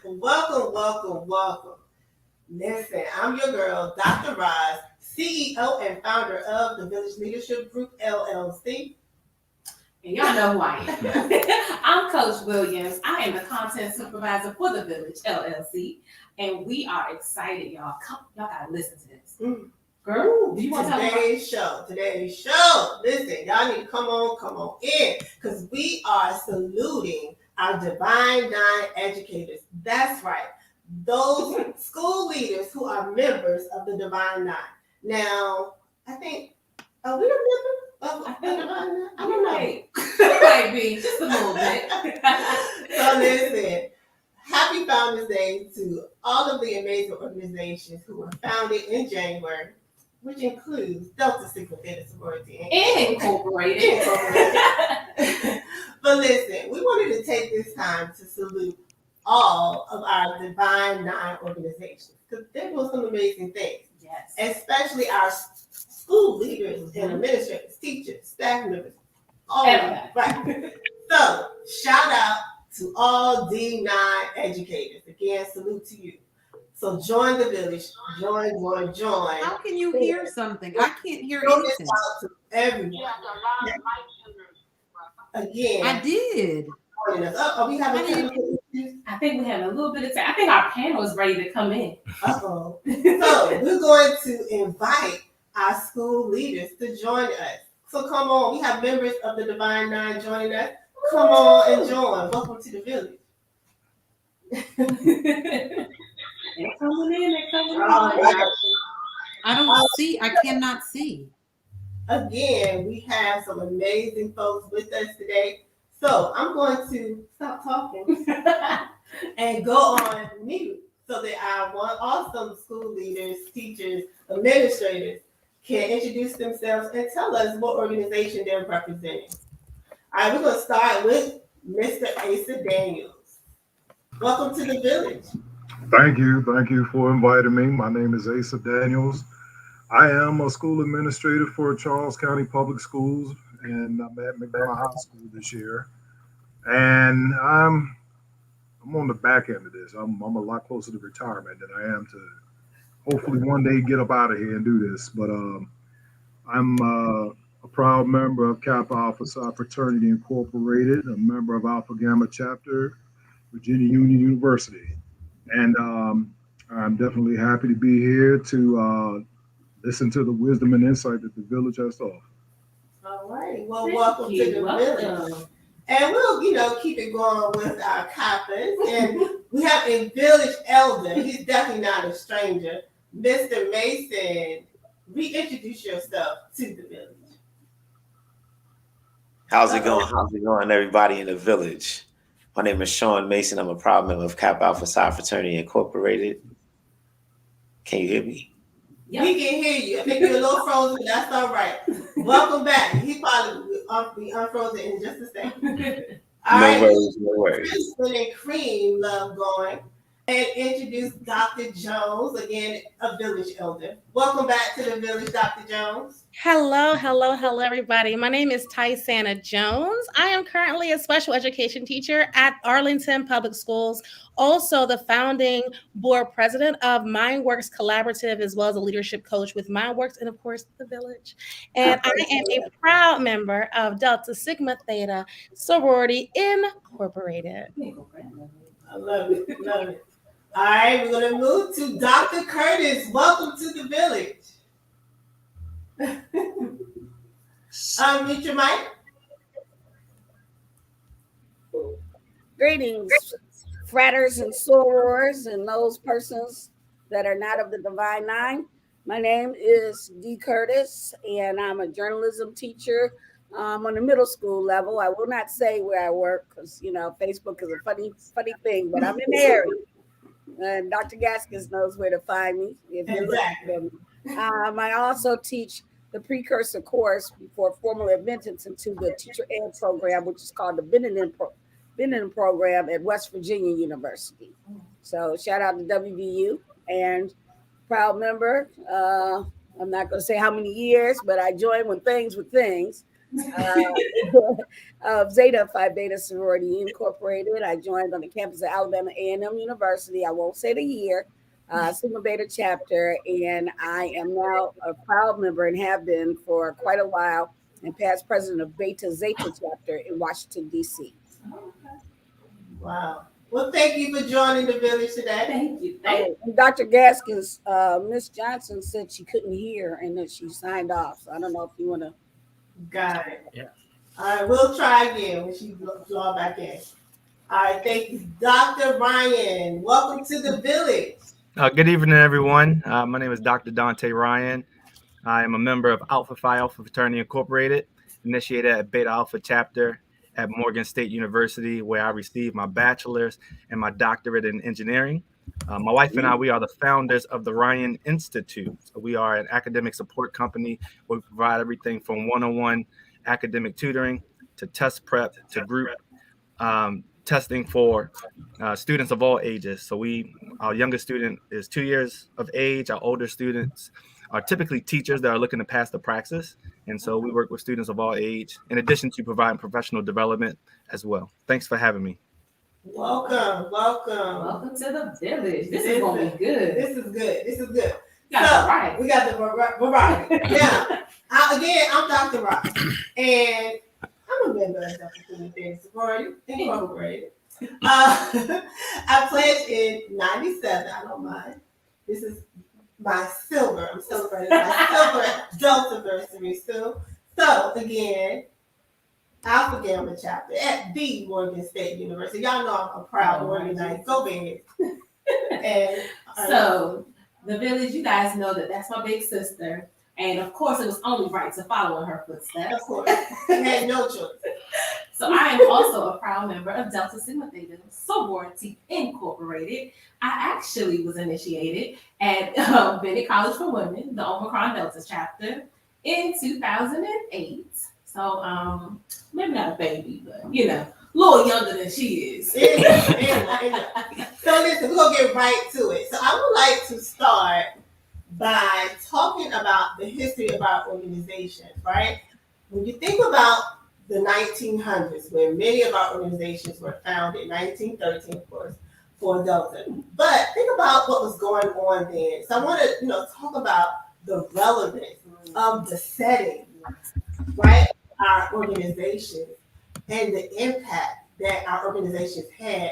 Welcome, welcome, welcome. Listen, I'm your girl, Dr. Roz, CEO and founder of the Village Leadership Group, LLC. And y'all know who I am. I'm Coach Williams. I am the content supervisor for the Village LLC. And we are excited, y'all. Y'all gotta listen to this. Girl, do you want to tell me? Today's show. Listen, y'all need to come on in. Because we are saluting our Divine Nine educators. That's right. Those school leaders who are members of the Divine Nine. Now, I think, are we a member of the Divine Nine? I don't know. It might be, just a little bit. So listen, happy Founders Day to all of the amazing organizations who were founded in January, which includes Delta Sigma Theta Sorority Incorporated. But listen, we wanted to take this time to salute all of our Divine Nine organizations because they're doing some amazing things. Yes. Especially our school leaders and administrators, teachers, staff members, all of them. Right. So shout out to all D9 educators. Again, salute to you. So join the village. Join. How can you hear something? I can't hear anything. Out to everyone. Again. I did. Are we having technical issues? I think we have a little bit of time. I think our panel is ready to come in. So we're going to invite our school leaders to join us. So come on. We have members of the Divine Nine joining us. Come on and join. Welcome to the village. They're coming in. I cannot see. Again, we have some amazing folks with us today. So I'm going to stop talking and go on mute so that our awesome school leaders, teachers, administrators can introduce themselves and tell us what organization they're representing. All right, we're going to start with Mr. Asa Daniels. Welcome to the village. Thank you for inviting me. My name is Asa Daniels. I am a school administrator for Charles County Public Schools, and I'm at McDonough High School this year. And I'm on the back end of this. I'm a lot closer to retirement than I am to hopefully one day get up out of here and do this. But I'm a proud member of Kappa Alpha Psi Fraternity Incorporated, a member of Alpha Gamma Chapter, Virginia Union University. And I'm definitely happy to be here to listen to the wisdom and insight that the village has to offer. All right. Well, welcome to the village. And we'll, keep it going with our Kappas. And we have a village elder. He's definitely not a stranger. Mr. Mason, reintroduce yourself to the village. How's it going, everybody in the village? My name is Sean Mason. I'm a proud member of Kappa Alpha Psi Fraternity Incorporated. Can you hear me? Yep. We can hear you. I think you're a little frozen. That's all right. Welcome back. He probably will be unfrozen in just a second. All right. No worries. Kristen and Cream love going. And introduce Dr. Jones, again, a village elder. Welcome back to the village, Dr. Jones. Hello, everybody. My name is Tysana Jones. I am currently a special education teacher at Arlington Public Schools, also the founding board president of MindWorks Collaborative, as well as a leadership coach with MindWorks and, of course, the village. And I am a proud member of Delta Sigma Theta Sorority Incorporated. I love it. All right, we're going to move to Dr. Curtis. Welcome to the village. Unmute your mic. Greetings, fratters and sorors and those persons that are not of the Divine Nine. My name is Dee Curtis, and I'm a journalism teacher on the middle school level. I will not say where I work because, Facebook is a funny thing, but I'm in the area. And Dr. Gaskins knows where to find me if you're looking for me. I also teach the precursor course before formal admittance into the teacher ed program, which is called the Benedin program at West Virginia University. So shout out to WVU and proud member. I'm not going to say how many years, but I joined when things were things. of Zeta Phi Beta Sorority Incorporated. I joined on the campus of Alabama A&M University. I won't say the year. Sigma Beta chapter, and I am now a proud member and have been for quite a while, and past president of Beta Zeta chapter in Washington, D.C. Wow. Well, thank you for joining the village today. Thank you. Thank you. And Dr. Gaskins, Miss Johnson said she couldn't hear and that she signed off. So I don't know if you want to. Got it. Yeah. All right, we'll try again when she draw back in. All right, thank you. Dr. Ryan, welcome to the village. Good evening, everyone. My name is Dr. Dante Ryan. I am a member of Alpha Phi Alpha Fraternity Incorporated, initiated at Beta Alpha chapter at Morgan State University, where I received my bachelor's and my doctorate in engineering. My wife and I, we are the founders of the Ryan Institute. So we are an academic support company where we provide everything from one-on-one academic tutoring to test prep to group testing for students of all ages. So our youngest student is 2 years of age. Our older students are typically teachers that are looking to pass the praxis. And so we work with students of all age, in addition to providing professional development as well. Thanks for having me. Welcome. Welcome to the village. This is going to be good. This is good. You got it right. We got the variety. Now, I'm Dr. Ross, and I'm a member of Dr. Sigma Sorority Incorporated. I pledged in 97. I don't mind. This is my silver. I'm celebrating my silver Delta-versary soon. So again, Alpha Gamma chapter at the Morgan State University. Y'all know I'm a proud Morganite. So big. And so the village, you guys know that's my big sister. And of course, it was only right to follow in her footsteps. Of course, I had no choice. So I am also a proud member of Delta Sigma Theta Sorority Incorporated. I actually was initiated at Bennett College for Women, the Omicron Delta chapter, in 2008. So maybe not a baby, but a little younger than she is. So listen, we're gonna get right to it. So I would like to start by talking about the history of our organization, right? When you think about the 1900s, where many of our organizations were founded, 1913, of course, for Delta. But think about what was going on then. So I want to, talk about the relevance of the setting, right? Our organizations and the impact that our organizations had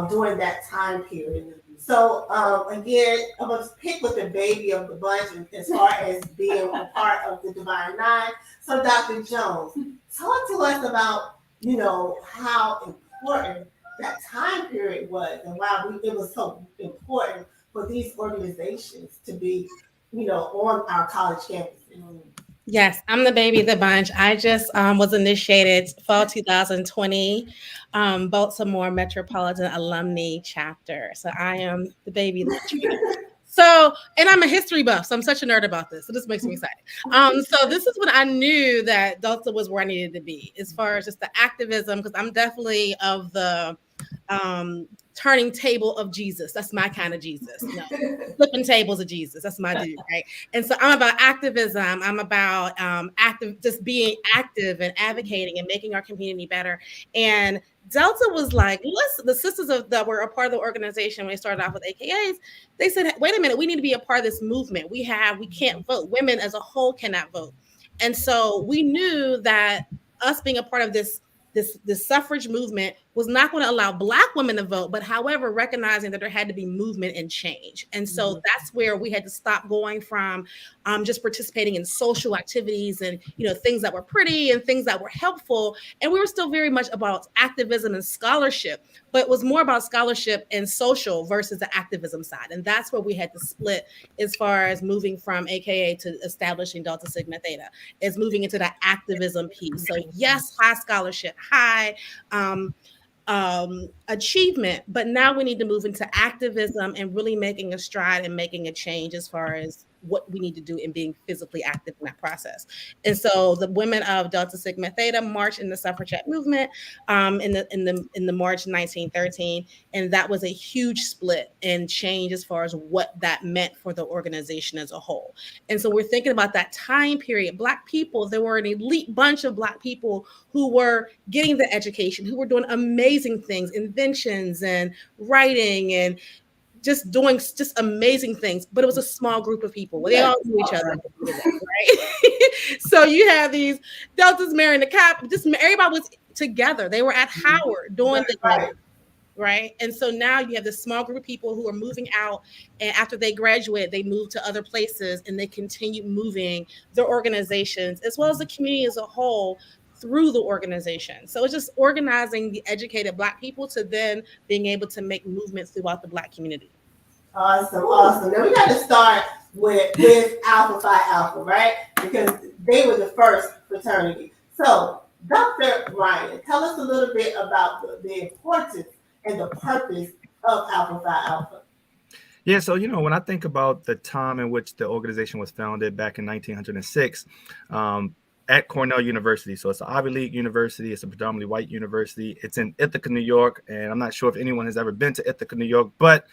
during that time period. So again, I'm going to pick with the baby of the bunch as far as being a part of the Divine Nine. So Dr. Jones, talk to us about, how important that time period was and why it was so important for these organizations to be, on our college campuses. Yes, I'm the baby of the bunch. I just was initiated fall 2020, Baltimore Metropolitan Alumni Chapter. So I am the baby of the bunch. So, and I'm a history buff, so I'm such a nerd about this. So this makes me excited. So this is when I knew that Delta was where I needed to be as far as just the activism, because I'm definitely of the turning table of Jesus. That's my kind of Jesus. Flipping tables of Jesus. That's my dude, right? And so I'm about activism. I'm about just being active and advocating and making our community better. And Delta was like, listen, the sisters that were a part of the organization when they started off with AKAs, they said, wait a minute, we need to be a part of this movement. We can't vote. Women as a whole cannot vote. And so we knew that us being a part of this suffrage movement was not going to allow Black women to vote, but however, recognizing that there had to be movement and change. And so that's where we had to stop going from just participating in social activities and, things that were pretty and things that were helpful. And we were still very much about activism and scholarship, but it was more about scholarship and social versus the activism side. And that's where we had to split as far as moving from AKA to establishing Delta Sigma Theta, is moving into that activism piece. So yes, high scholarship, high achievement, but now we need to move into activism and really making a stride and making a change as far as what we need to do in being physically active in that process. And so the women of Delta Sigma Theta marched in the suffragette movement in the March 1913, and that was a huge split and change as far as what that meant for the organization as a whole. And so we're thinking about that time period. Black people, there were an elite bunch of Black people who were getting the education, who were doing amazing things, inventions and writing and just doing just amazing things, but it was a small group of people. They all knew each other, right? So you have these Deltas marrying the Cap, just everybody was together. They were at Howard doing the right? And so now you have this small group of people who are moving out, and after they graduate, they move to other places and they continue moving their organizations as well as the community as a whole through the organization. So it's just organizing the educated Black people to then being able to make movements throughout the Black community. Awesome. Now we got to start with Alpha Phi Alpha, right? Because they were the first fraternity. So, Dr. Ryan, tell us a little bit about the importance and the purpose of Alpha Phi Alpha. Yeah, so when I think about the time in which the organization was founded back in 1906, at Cornell University. So it's an Ivy League university. It's a predominantly white university. It's in Ithaca, New York. And I'm not sure if anyone has ever been to Ithaca, New York, but,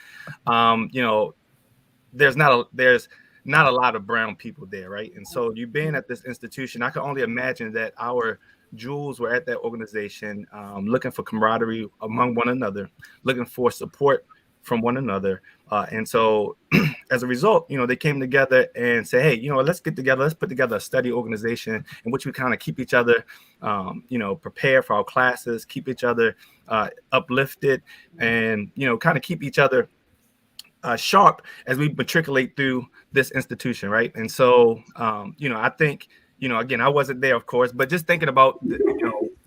there's not a lot of brown people there, right? And so you being at this institution, I can only imagine that our jewels were at that organization, looking for camaraderie among one another, looking for support from one another. And so as a result, they came together and say, hey, let's get together, let's put together a study organization in which we kind of keep each other, prepare for our classes, keep each other uplifted, and, kind of keep each other sharp as we matriculate through this institution, right? And so, I think, again, I wasn't there, of course, but just thinking about,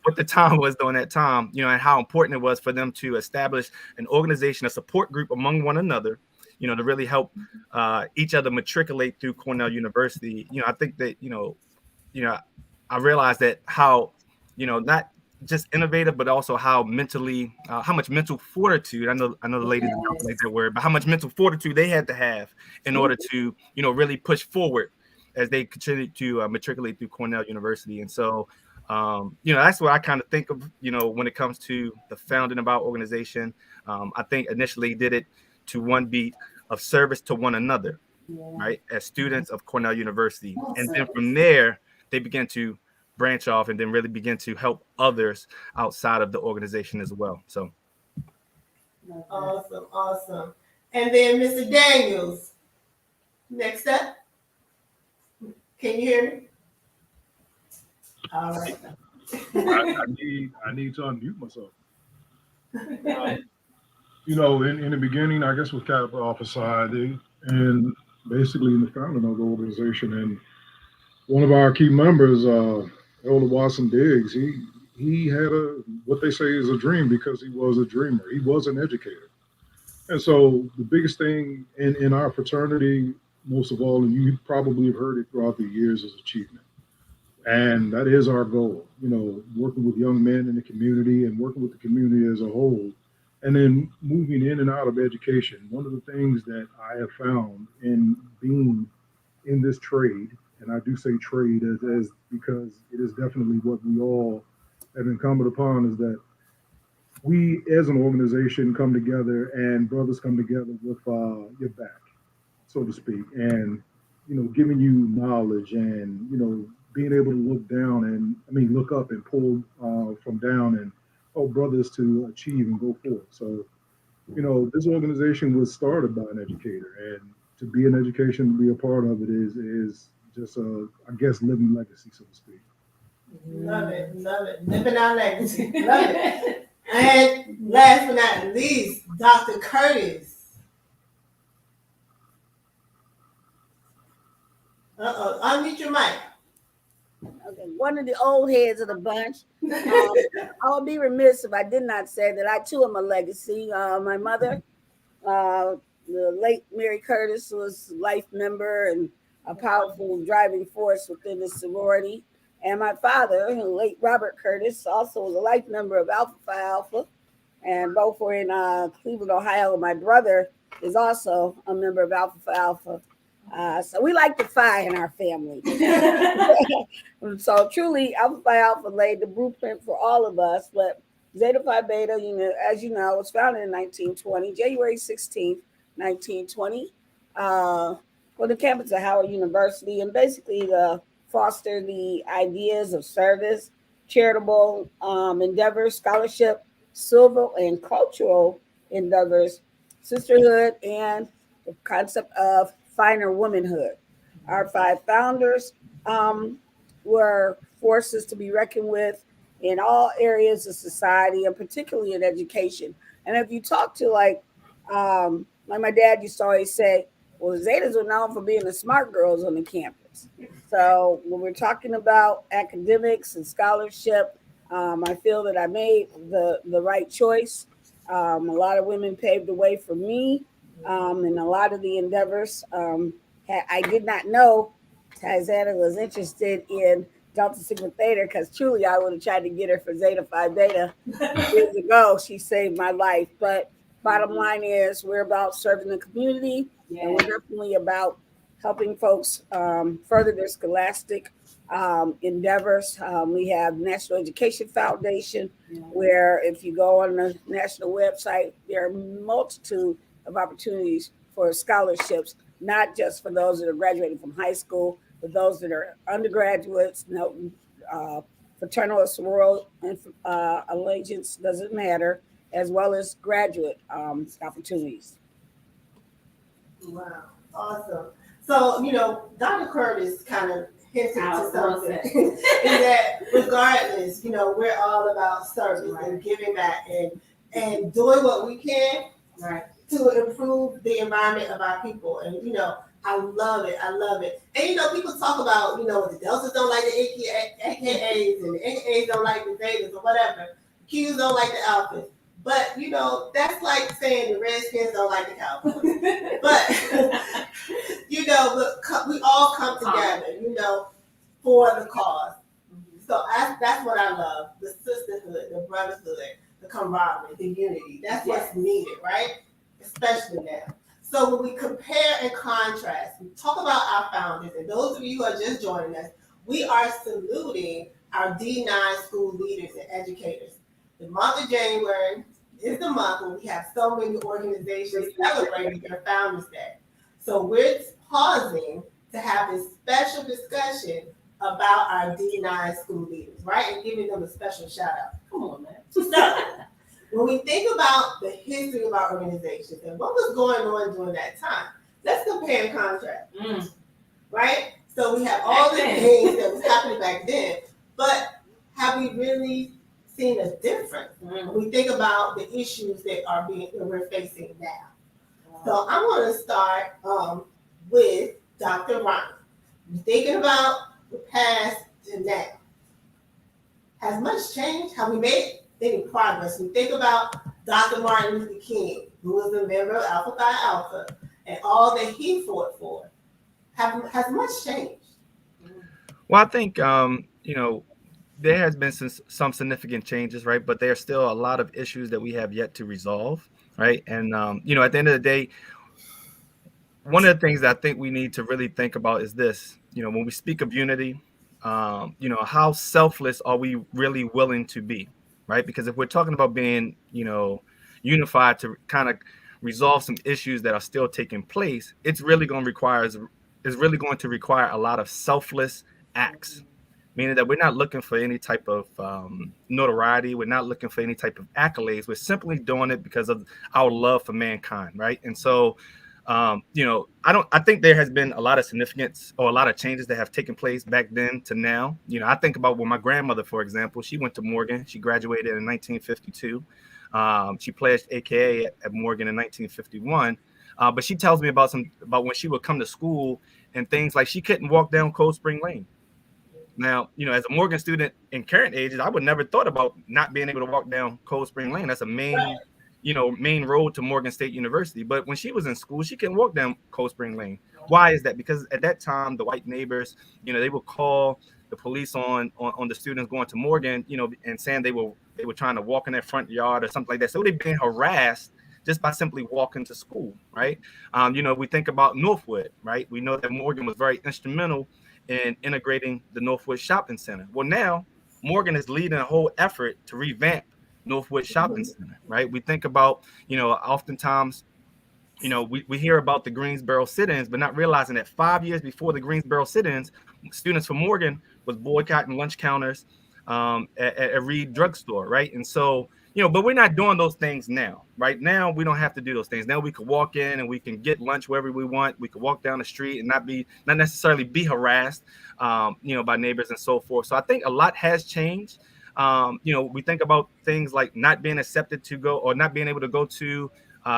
what the time was during that time, and how important it was for them to establish an organization, a support group among one another, to really help each other matriculate through Cornell University. I think that, I realized that how, not just innovative, but also how much mental fortitude, I know the ladies don't like that word, but how much mental fortitude they had to have in order to, really push forward as they continue to matriculate through Cornell University. And so, that's what I kind of think of, when it comes to the founding of our organization. I think initially did it to one beat of service to one another, right, as students of Cornell University. And then from there, they began to branch off and then really begin to help others outside of the organization as well. So. Awesome. And then Mr. Daniels, next up. Can you hear me? All right. I need to unmute myself. In the beginning, I guess with Cap Alpha Psi, and basically in the founding of the organization, and one of our key members, Elder Watson Diggs, he had what they say is a dream because he was a dreamer. He was an educator. And so the biggest thing in our fraternity, most of all, and you probably have heard it throughout the years, is achievement. And that is our goal, working with young men in the community and working with the community as a whole, and then moving in and out of education. One of the things that I have found in being in this trade, and I do say trade as because it is definitely what we all have incumbent upon, is that we as an organization come together and brothers come together with your back, so to speak, and giving you knowledge and being able to look up and pull from down and help brothers to achieve and go forward. So, this organization was started by an educator, and to be an education, to be a part of it is just I guess living legacy, so to speak. Love it. Living our legacy. Love it. And last but not least, Dr. Curtis. Unmute your mic. Okay, one of the old heads of the bunch. I would be remiss if I did not say that I too am a legacy. My mother, the late Mary Curtis, was life member and a powerful driving force within the sorority. And my father, the late Robert Curtis, also was a life member of Alpha Phi Alpha, and both were in Cleveland, Ohio. My brother is also a member of Alpha Phi Alpha. So we like to phi in our family. So truly, Alpha Phi Alpha laid the blueprint for all of us. But Zeta Phi Beta, as you know, was founded in 1920, January 16th, 1920, on the campus of Howard University, and basically to foster the ideas of service, charitable endeavors, scholarship, civil and cultural endeavors, sisterhood, and the concept of finer womanhood. Our 5 founders were forces to be reckoned with in all areas of society, and particularly in education. And if you talk to like my dad used to always say, well, Zetas are known for being the smart girls on the campus. So when we're talking about academics and scholarship, I feel that I made the right choice. A lot of women paved the way for me, and a lot of the endeavors. I did not know Tizana was interested in Delta Sigma Theta, because truly I would have tried to get her for Zeta Phi Beta years ago. She saved my life. But bottom line is, we're about serving the community, and we're definitely about helping folks further their scholastic endeavors. We have National Education Foundation, where if you go on the national website, there are a multitude of opportunities for scholarships, not just for those that are graduating from high school, but those that are undergraduates, fraternal or sorority allegiance, doesn't matter, as well as graduate opportunities. Wow, awesome. So, Dr. Curtis kind of hinted to something, is that regardless, we're all about service and giving back and doing what we can to improve the environment of our people. And, I love it. I love it. And, people talk about, the Deltas don't like the AKAs and the AKAs don't like the Zetas or whatever. Qs don't like the Alphas. But, that's like saying the Redskins don't like the Cowboys. But, we all come together, for the cause. So that's what I love, the sisterhood, the brotherhood, the camaraderie, the unity. That's what's needed, right? Especially now. So when we compare and contrast, we talk about our founders, and those of you who are just joining us, we are saluting our D9 school leaders and educators. The month of January is the month when we have so many organizations celebrating their Founders Day. So we're pausing to have this special discussion about our D9 school leaders, right? And giving them a special shout out. Come on, man. So, when we think about the history of our organizations and what was going on during that time, let's compare and contrast, right? So we have all the things that was happening back then, but have we really seen a difference when we think about the issues that we're facing now? So I'm going to start with Dr. Ryan. Thinking about the past to now, has much changed? Have we made any progress? We think about Dr. Martin Luther King, who was a member of Alpha Phi Alpha, and all that he fought for. Has much changed? Well, I think there has been some significant changes, right? But there are still a lot of issues that we have yet to resolve, right? And at the end of the day, one of the things that I think we need to really think about is this. When we speak of unity, how selfless are we really willing to be, right? Because if we're talking about being, unified to kind of resolve some issues that are still taking place, it's really going to require a lot of selfless acts, meaning that we're not looking for any type of notoriety. We're not looking for any type of accolades. We're simply doing it because of our love for mankind, right? And so, I think there has been a lot of significance or a lot of changes that have taken place back then to now. I think about when my grandmother, for example, she went to Morgan. She graduated in 1952. She pledged AKA at Morgan in 1951. But she tells me about when she would come to school and things like she couldn't walk down Cold Spring Lane. Now, as a Morgan student in current ages, I would never thought about not being able to walk down Cold Spring Lane. That's a main road to Morgan State University. But when she was in school, she couldn't walk down Cold Spring Lane. Why is that? Because at that time, the white neighbors, they would call the police on the students going to Morgan, and saying they were trying to walk in their front yard or something like that. So they've been harassed just by simply walking to school, right? We think about Northwood, right? We know that Morgan was very instrumental in integrating the Northwood Shopping Center. Well, now Morgan is leading a whole effort to revamp Northwood Shopping Center, right? We think about, oftentimes, we hear about the Greensboro sit-ins, but not realizing that 5 years before the Greensboro sit-ins, students from Morgan was boycotting lunch counters at Reed Drugstore, right? And so, but we're not doing those things now. Right now, we don't have to do those things. Now we can walk in and we can get lunch wherever we want. We can walk down the street and not necessarily be harassed, by neighbors and so forth. So I think a lot has changed. We think about things like not being accepted to go or not being able to go to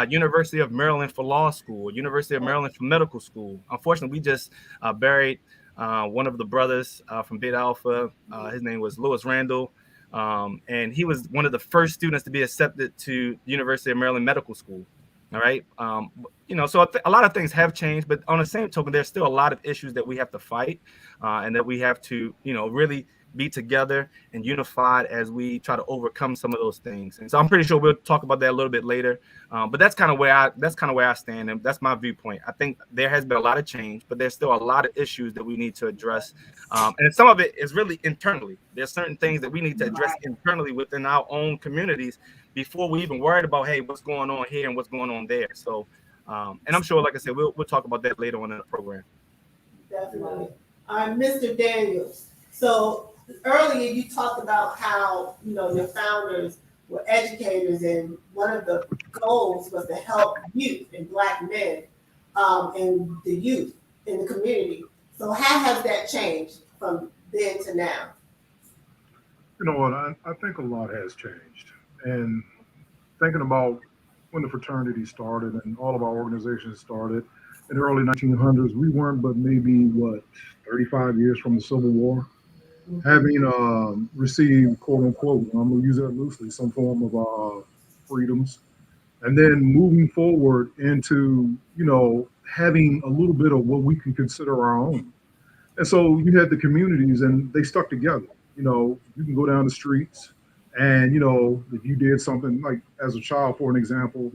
University of Maryland for law school, University of Maryland for medical school. Unfortunately, we just buried one of the brothers from Beta Alpha. His name was Louis Randall. And he was one of the first students to be accepted to University of Maryland Medical School. All right. So a lot of things have changed, but on the same token, there's still a lot of issues that we have to fight and that we have to, really be together and unified as we try to overcome some of those things. And so I'm pretty sure we'll talk about that a little bit later. But that's kind of where I stand, and that's my viewpoint. I think there has been a lot of change, but there's still a lot of issues that we need to address. And some of it is really internally. There's certain things that we need to address internally within our own communities before we even worried about, hey, what's going on here and what's going on there. So, and I'm sure, like I said, we'll talk about that later on in the program. Definitely. Mr. Daniels. So earlier you talked about how, your founders were educators, and one of the goals was to help youth and Black men and the youth in the community. So how has that changed from then to now? You know what? I think a lot has changed. And thinking about when the fraternity started and all of our organizations started in the early 1900s, we weren't but maybe, 35 years from the Civil War. Having received, quote unquote, I'm going to use that loosely, some form of freedoms. And then moving forward into, having a little bit of what we can consider our own. And so you had the communities and they stuck together. You can go down the streets and, if you did something like as a child, for an example,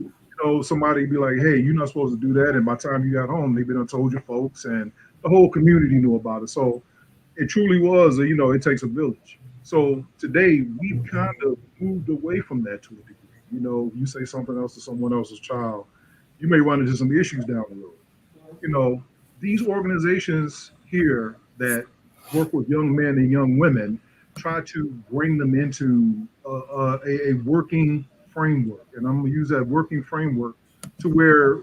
somebody be like, hey, you're not supposed to do that. And by the time you got home, maybe done told your folks and the whole community knew about it. So it truly was, it takes a village. So today we've kind of moved away from that to a degree. You say something else to someone else's child, you may run into some issues down the road. These organizations here that work with young men and young women try to bring them into a working framework. And I'm going to use that working framework to where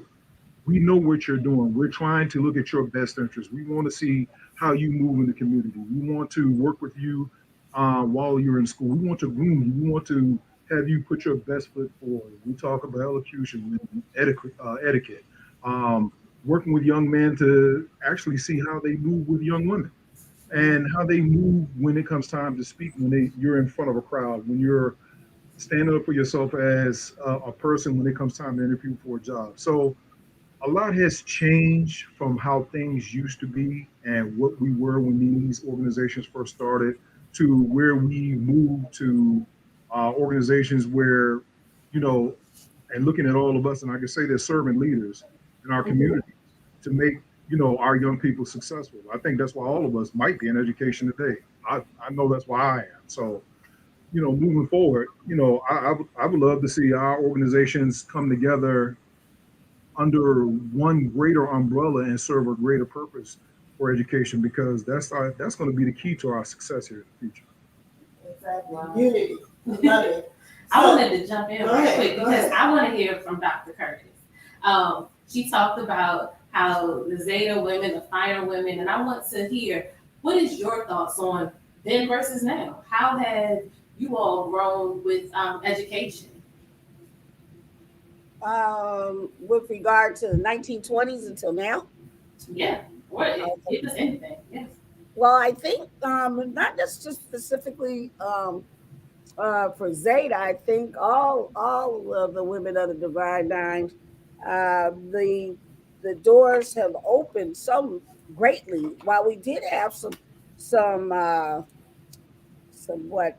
we know what you're doing. We're trying to look at your best interest. We want to see how you move in the community. We want to work with you while you're in school. We want to groom you. We want to have you put your best foot forward. We talk about elocution and etiquette. Working with young men to actually see how they move with young women and how they move when it comes time to speak, when you're in front of a crowd, when you're standing up for yourself as a person when it comes time to interview for a job. So a lot has changed from how things used to be and what we were when these organizations first started to where we moved to organizations where, and looking at all of us, and I can say they're servant leaders in our community to make, our young people successful. I think that's why all of us might be in education today. I know that's why I am. So, moving forward, I would love to see our organizations come together under one greater umbrella and serve a greater purpose for education, because that's going to be the key to our success here in the future. Exactly. Unity. Love it. I wanted to jump in real quick because I want to hear from Dr. Curtis. She talked about how the Zeta women, the finer women, and I want to hear, what is your thoughts on then versus now? How have you all grown with education? With regard to the 1920s until now? Yeah, or give us anything, yes. Well, I think not just specifically for Zeta, I think all of the women of the Divine Nine, the doors have opened so greatly. While we did have some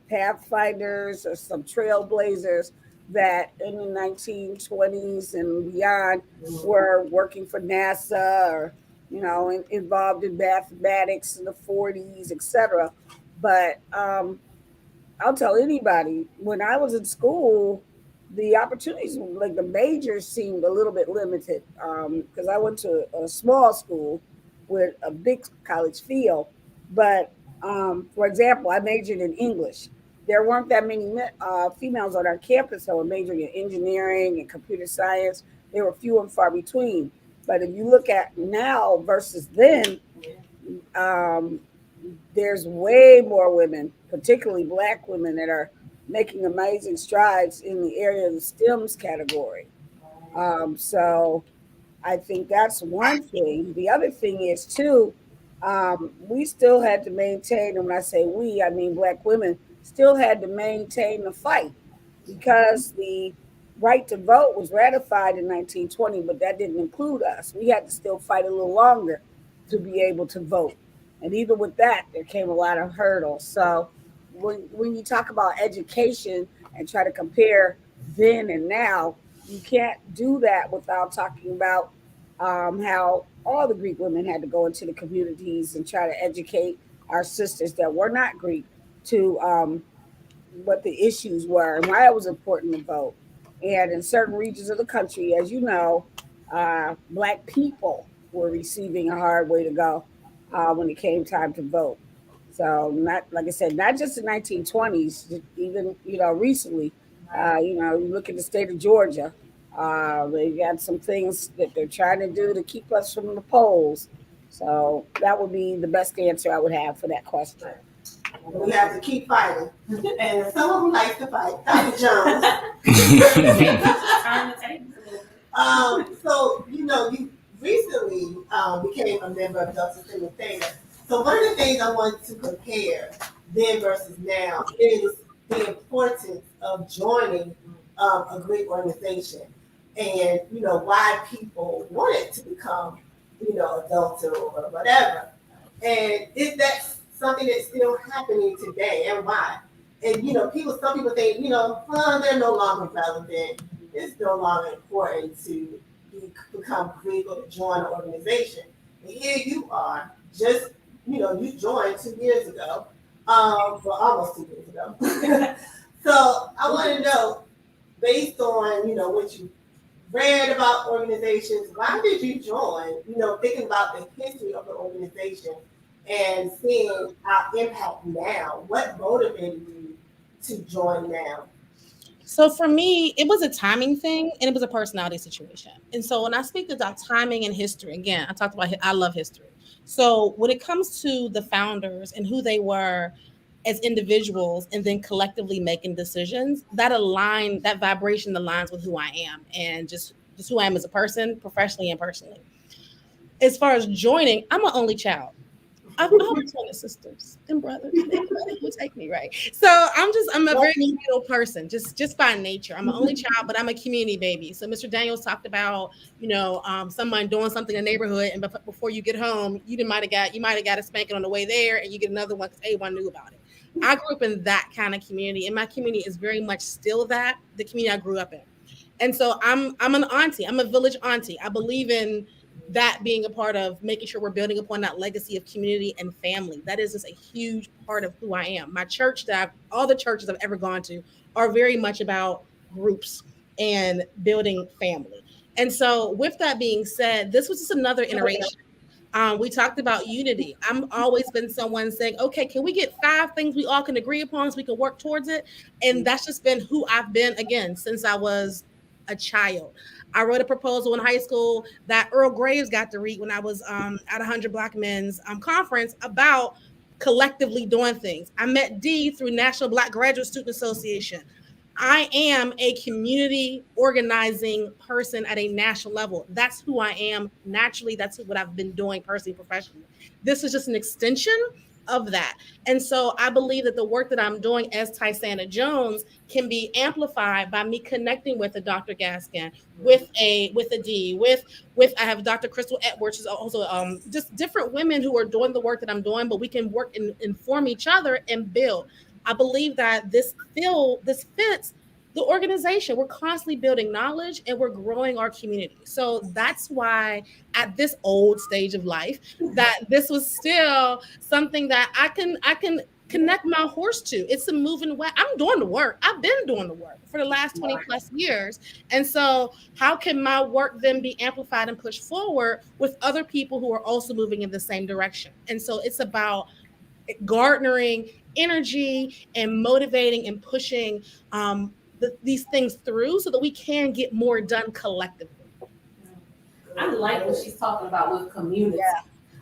pathfinders or some trailblazers, that in the 1920s and beyond were working for NASA or, involved in mathematics in the 40s, etc. But I'll tell anybody, when I was in school, the opportunities, like the majors, seemed a little bit limited because I went to a small school with a big college field. But for example, I majored in English. There weren't that many females on our campus that were majoring in engineering and computer science. They were few and far between. But if you look at now versus then, um, there's way more women, particularly Black women, that are making amazing strides in the area of the STEMs category. So I think that's one thing. The other thing is too, we still had to maintain, and when I say we, I mean Black women still had to maintain the fight because the right to vote was ratified in 1920, but that didn't include us. We had to still fight a little longer to be able to vote. And even with that, there came a lot of hurdles. So when you talk about education and try to compare then and now, you can't do that without talking about how all the Greek women had to go into the communities and try to educate our sisters that were not Greek to what the issues were and why it was important to vote. And in certain regions of the country, as you know, Black people were receiving a hard way to go when it came time to vote. So, not like I said, not just the 1920s, even recently. You look at the state of Georgia. They got some things that they're trying to do to keep us from the polls. So that would be the best answer I would have for that question. We have to keep fighting. And someone who likes to fight, Dr. Jones. Turn the table. So, you recently became a member of Delta Sigma Theta. So one of the things I want to compare then versus now is the importance of joining a great organization and, why people wanted to become, a Delta or whatever. And is that something that's still happening today and why? And, some people think, they're no longer relevant. It's no longer important to become Greek or to join an organization. And here you are, just, you joined 2 years ago, almost 2 years ago. So I want to know, based on, what you read about organizations, why did you join, thinking about the history of the organization and seeing our impact now, what motivated you to join now? So for me, it was a timing thing and it was a personality situation. And so when I speak about timing and history, again, I talked about, I love history. So when it comes to the founders and who they were as individuals and then collectively making decisions, that vibration aligns with who I am and just who I am as a person, professionally and personally. As far as joining, I'm an only child. I've always wanted sisters and brothers. They will take me, right? So I'm a very communal person, just by nature. I'm an only child, but I'm a community baby. So Mr. Daniels talked about, someone doing something in the neighborhood, and before you get home, you might have got a spanking on the way there, and you get another one because everyone knew about it. I grew up in that kind of community, and my community is very much still the community I grew up in. And so I'm an auntie. I'm a village auntie. I believe in that being a part of making sure we're building upon that legacy of community and family. That is just a huge part of who I am. My church, all the churches I've ever gone to are very much about groups and building family. And so with that being said, this was just another iteration. We talked about unity. I've always been someone saying, okay, can we get 5 things we all can agree upon so we can work towards it? And that's just been who I've been, again, since I was a child. I wrote a proposal in high school that Earl Graves got to read when I was at 100 Black Men's conference about collectively doing things. I met Dee through National Black Graduate Student Association. I am a community organizing person at a national level. That's who I am naturally. That's what I've been doing personally, professionally. This is just an extension of that. And so I believe that the work that I'm doing as Tysana Jones can be amplified by me connecting with a Dr. Gaskin, with a D, with I have Dr. Crystal Edwards, who's also just different women who are doing the work that I'm doing, but we can work and inform each other and build. I believe that this fits the organization. We're constantly building knowledge and we're growing our community. So that's why at this old stage of life, that this was still something that I can connect my horse to. It's a moving way. I'm doing the work. I've been doing the work for the last 20 plus years. And so how can my work then be amplified and pushed forward with other people who are also moving in the same direction? And so it's about garnering energy and motivating and pushing these things through so that we can get more done collectively. I like what she's talking about with community.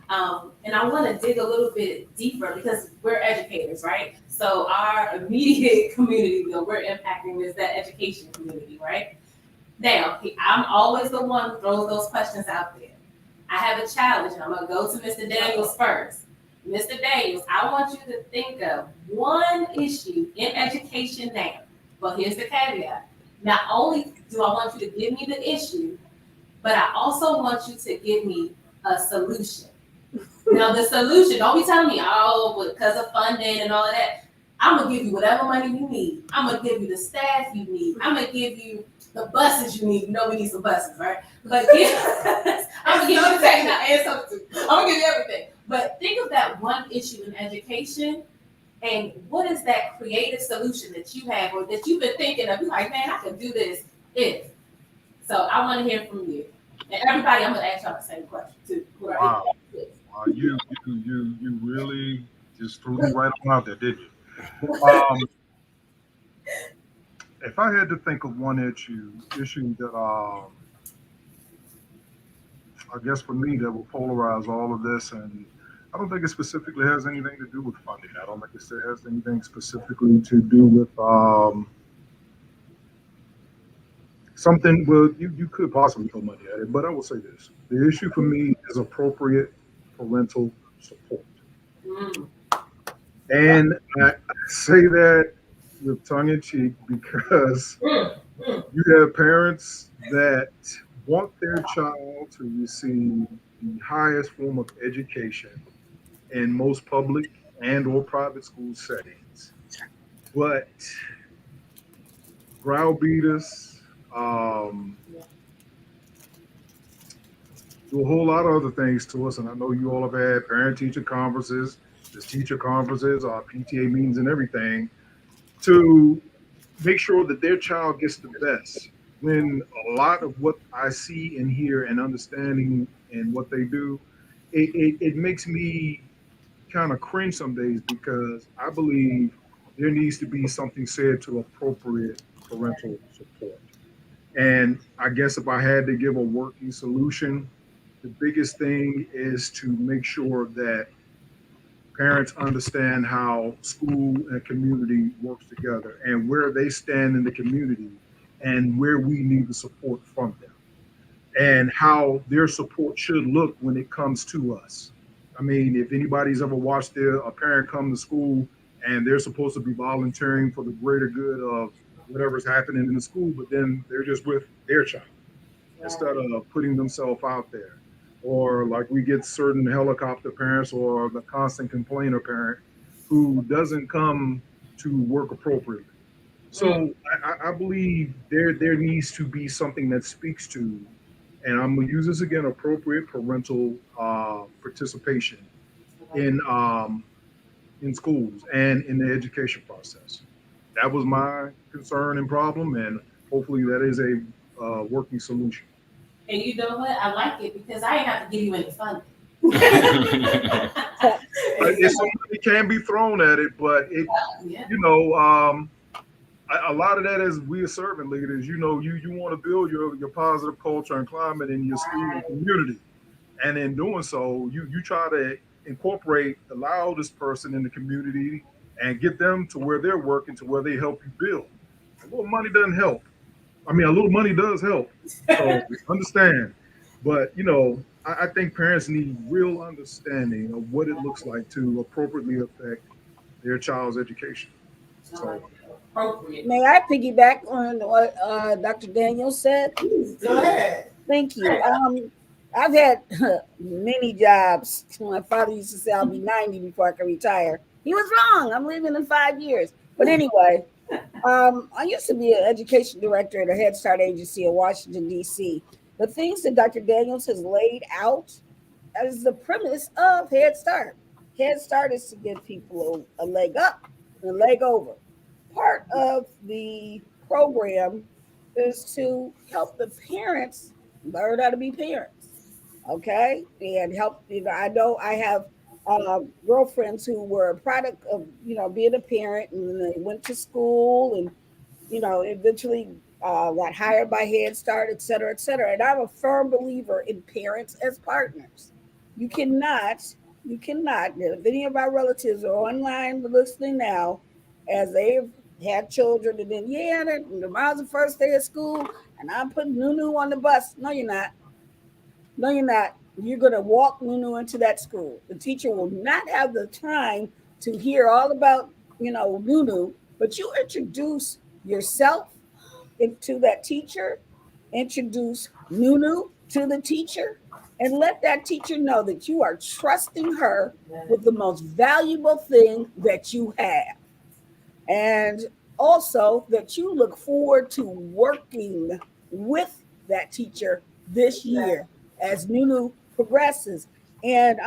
And I want to dig a little bit deeper because we're educators, right? So our immediate community that we're impacting is that education community, right? Now, I'm always the one who throws those questions out there. I have a challenge, and I'm going to go to Mr. Daniels first. Mr. Daniels, I want you to think of one issue in education now. But here's the caveat. Not only do I want you to give me the issue, but I also want you to give me a solution. Now, the solution, don't be telling me, oh, because of funding and all of that. I'm going to give you whatever money you need. I'm going to give you the staff you need. I'm going to give you the buses you need. You know we need some buses, right? But I'm going to give you the technology and substitute. I'm going to give you everything. But think of that one issue in education, and what is that creative solution that you have or that you've been thinking of? You're like, man, I can do this if. So I want to hear from you. And everybody, I'm going to ask y'all the same question too. Wow. You really just threw me right on out there, didn't you? If I had to think of one issue that I guess for me that will polarize all of this, and I don't think it specifically has anything to do with funding. I don't think it has anything specifically to do with something. Well, you could possibly throw money at it, but I will say this: the issue for me is appropriate parental support. And I say that with tongue in cheek because you have parents that want their child to receive the highest form of education in most public and or private school settings, but browbeat us, do a whole lot of other things to us. And I know you all have had parent-teacher conferences, there's teacher conferences, PTA meetings and everything to make sure that their child gets the best. When a lot of what I see and hear and understanding and what they do, it makes me kind of cringe some days because I believe there needs to be something said to appropriate parental support. And I guess if I had to give a working solution, the biggest thing is to make sure that parents understand how school and community works together and where they stand in the community and where we need the support from them and how their support should look when it comes to us. I mean, if anybody's ever watched a parent come to school and they're supposed to be volunteering for the greater good of whatever's happening in the school, but then they're just with their child instead of putting themselves out there. Or like we get certain helicopter parents or the constant complainer parent who doesn't come to work appropriately. So I believe there needs to be something that speaks to, and I'm gonna use this again, appropriate parental participation in schools and in the education process. That was my concern and problem, and hopefully that is a working solution. And you know what? I like it because I ain't have to give you any funding. It can be thrown at it, but it, you know, a lot of that is we as servant leaders, you know, you want to build your positive culture and climate in your school and community. And in doing so, you try to incorporate the loudest person in the community and get them to where they're working, to where they help you build. A little money doesn't help. I mean, a little money does help. So understand. But, you know, I think parents need real understanding of what it looks like to appropriately affect their child's education. So, may I piggyback on what Dr. Daniels said? Go ahead. Thank you. I've had many jobs. My father used to say I'll be 90 before I can retire. He was wrong. I'm leaving in 5 years. But anyway, I used to be an education director at a Head Start agency in Washington, D.C. The things that Dr. Daniels has laid out as the premise of Head Start. Head Start is to give people a leg up and a leg over. Part of the program is to help the parents learn how to be parents, okay? And help, I know I have girlfriends who were a product of, being a parent, and they went to school and, eventually got hired by Head Start, et cetera, et cetera. And I'm a firm believer in parents as partners. You cannot, if any of our relatives are online listening now, as they've had children, and then, tomorrow's the first day of school, and I'm putting Nunu on the bus. No, you're not. No, you're not. You're going to walk Nunu into that school. The teacher will not have the time to hear all about, Nunu, but you introduce yourself into that teacher, introduce Nunu to the teacher, and let that teacher know that you are trusting her with the most valuable thing that you have. And also that you look forward to working with that teacher this year as Nunu progresses. And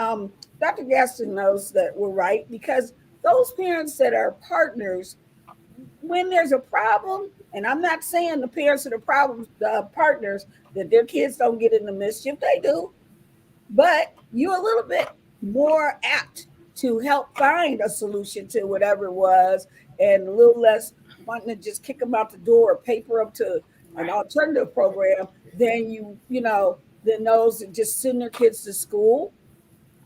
Dr. Gaston knows that we're right, because those parents that are partners, when there's a problem, and I'm not saying the parents that are partners, that their kids don't get into mischief, they do, but you're a little bit more apt to help find a solution to whatever it was, and a little less wanting to just kick them out the door or paper them to an alternative program than than those that just send their kids to school.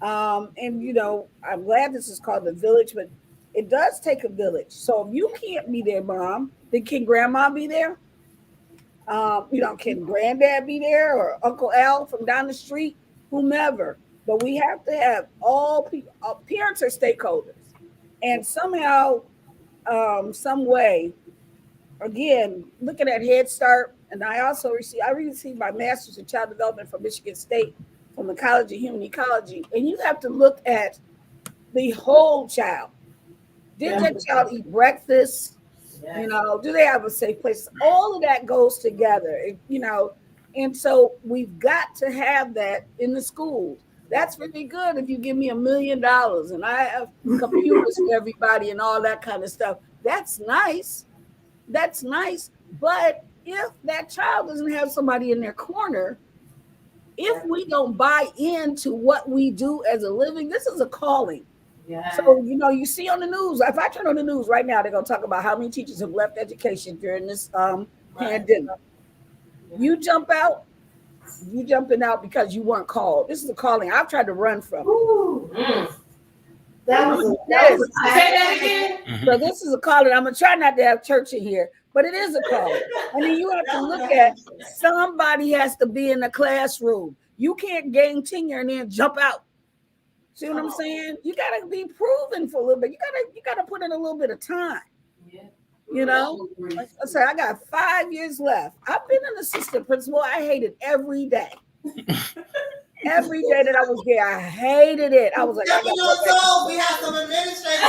And I'm glad this is called The Village, but it does take a village. So if you can't be there, Mom, then can Grandma be there? Can Granddad be there, or Uncle Al from down the street, whomever? But we have to have all people. Parents are stakeholders, and somehow, some way, again, looking at Head Start, and I received my master's in child development from Michigan State, from the College of Human Ecology, and you have to look at the whole child. Did that child eat breakfast? Do they have a safe place? All of that goes together, and so we've got to have that in the schools. That's really good if you give me $1 million and I have computers for everybody and all that kind of stuff. That's nice. That's nice. But if that child doesn't have somebody in their corner, if we don't buy into what we do as a living, this is a calling. Yeah. So, you see on the news, if I turn on the news right now, they're going to talk about how many teachers have left education during this pandemic. You jump out, you jumping out because you weren't called. This is a calling I've tried to run from. That was say that again. So this is a calling. I'm going to try not to have church in here, but it is a calling. And then you have to look at, somebody has to be in the classroom. You can't gain tenure and then jump out. See what I'm saying? You got to be proven for a little bit. You got to put in a little bit of time. Yeah. Like I said, I got 5 years left. I've been an assistant principal. I hated every day. Every day that I was there, I hated it. I was like, we have some administrators.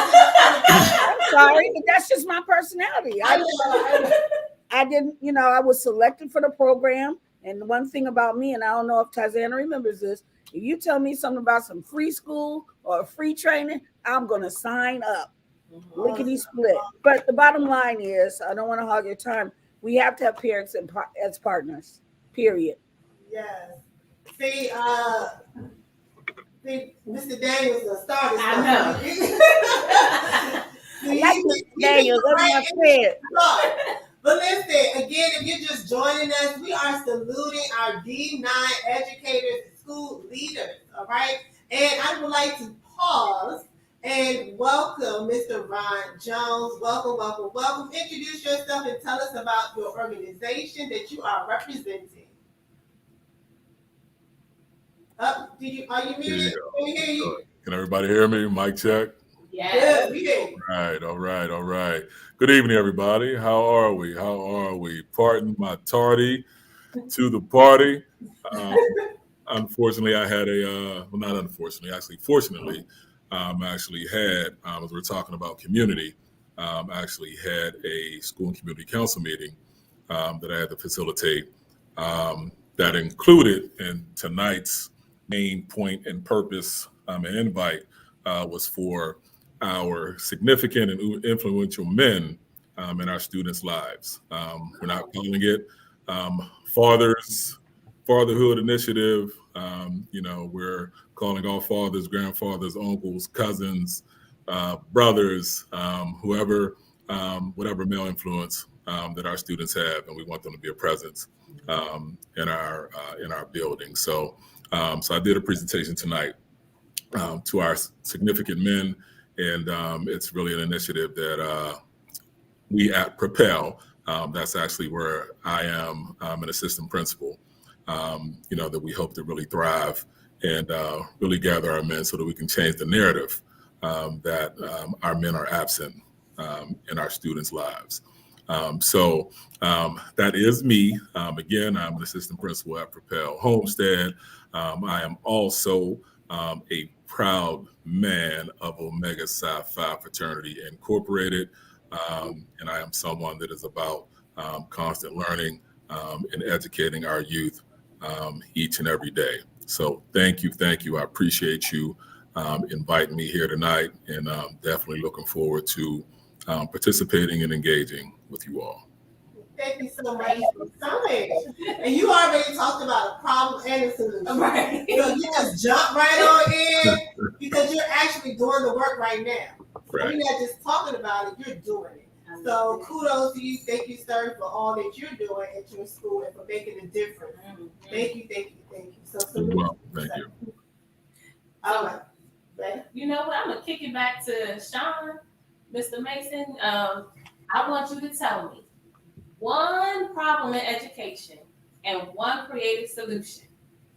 I'm sorry, but that's just my personality. I didn't, I was selected for the program. And one thing about me, and I don't know if Tizana remembers this, if you tell me something about some free school or free training, I'm going to sign up. Lickety split. But the bottom line is, I don't want to hog your time. We have to have parents as partners, period. Yes. See, Mr. Daniels will start. I know. Mr. Daniels, that's my friend. But listen, again, if you're just joining us, we are saluting our D9 educators and school leaders, all right? And I would like to pause and welcome Mr. Ron Jones. Welcome, welcome, welcome. Introduce yourself and tell us about your organization that you are representing. Are you muted? Can we hear you? Can everybody hear me? Mic check. Yeah, we hear you. All right. Good evening, everybody. How are we? Pardon my tardy to the party. Unfortunately, I had not unfortunately, actually, fortunately, as we're talking about community, actually had a school and community council meeting that I had to facilitate that included in tonight's main point and purpose and invite was for our significant and influential men in our students' lives. We're not calling it Fatherhood Initiative. We're calling all fathers, grandfathers, uncles, cousins, brothers, whoever, whatever male influence that our students have, and we want them to be a presence in our building. So I did a presentation tonight to our significant men, and it's really an initiative that we at Propel, that's actually where I am an assistant principal, that we hope to really thrive and really gather our men so that we can change the narrative that our men are absent in our students' lives. So that is me. Again, I'm an assistant principal at Propel Homestead. I am also a proud man of Omega Psi Phi Fraternity Incorporated. And I am someone that is about constant learning and educating our youth each and every day. So thank you. I appreciate you inviting me here tonight, and definitely looking forward to participating and engaging with you all. Thank you so much for coming. And you already talked about a problem and a solution. Right. So you just jump right on in because you're actually doing the work right now. Right. You're not just talking about it, you're doing it. So kudos to you. Thank you, sir, for all that you're doing at your school and for making a difference. Thank you. So Well, thank you. All right. You know what? I'm gonna kick it back to Sean, Mr. Mason. I want you to tell me one problem in education and one creative solution.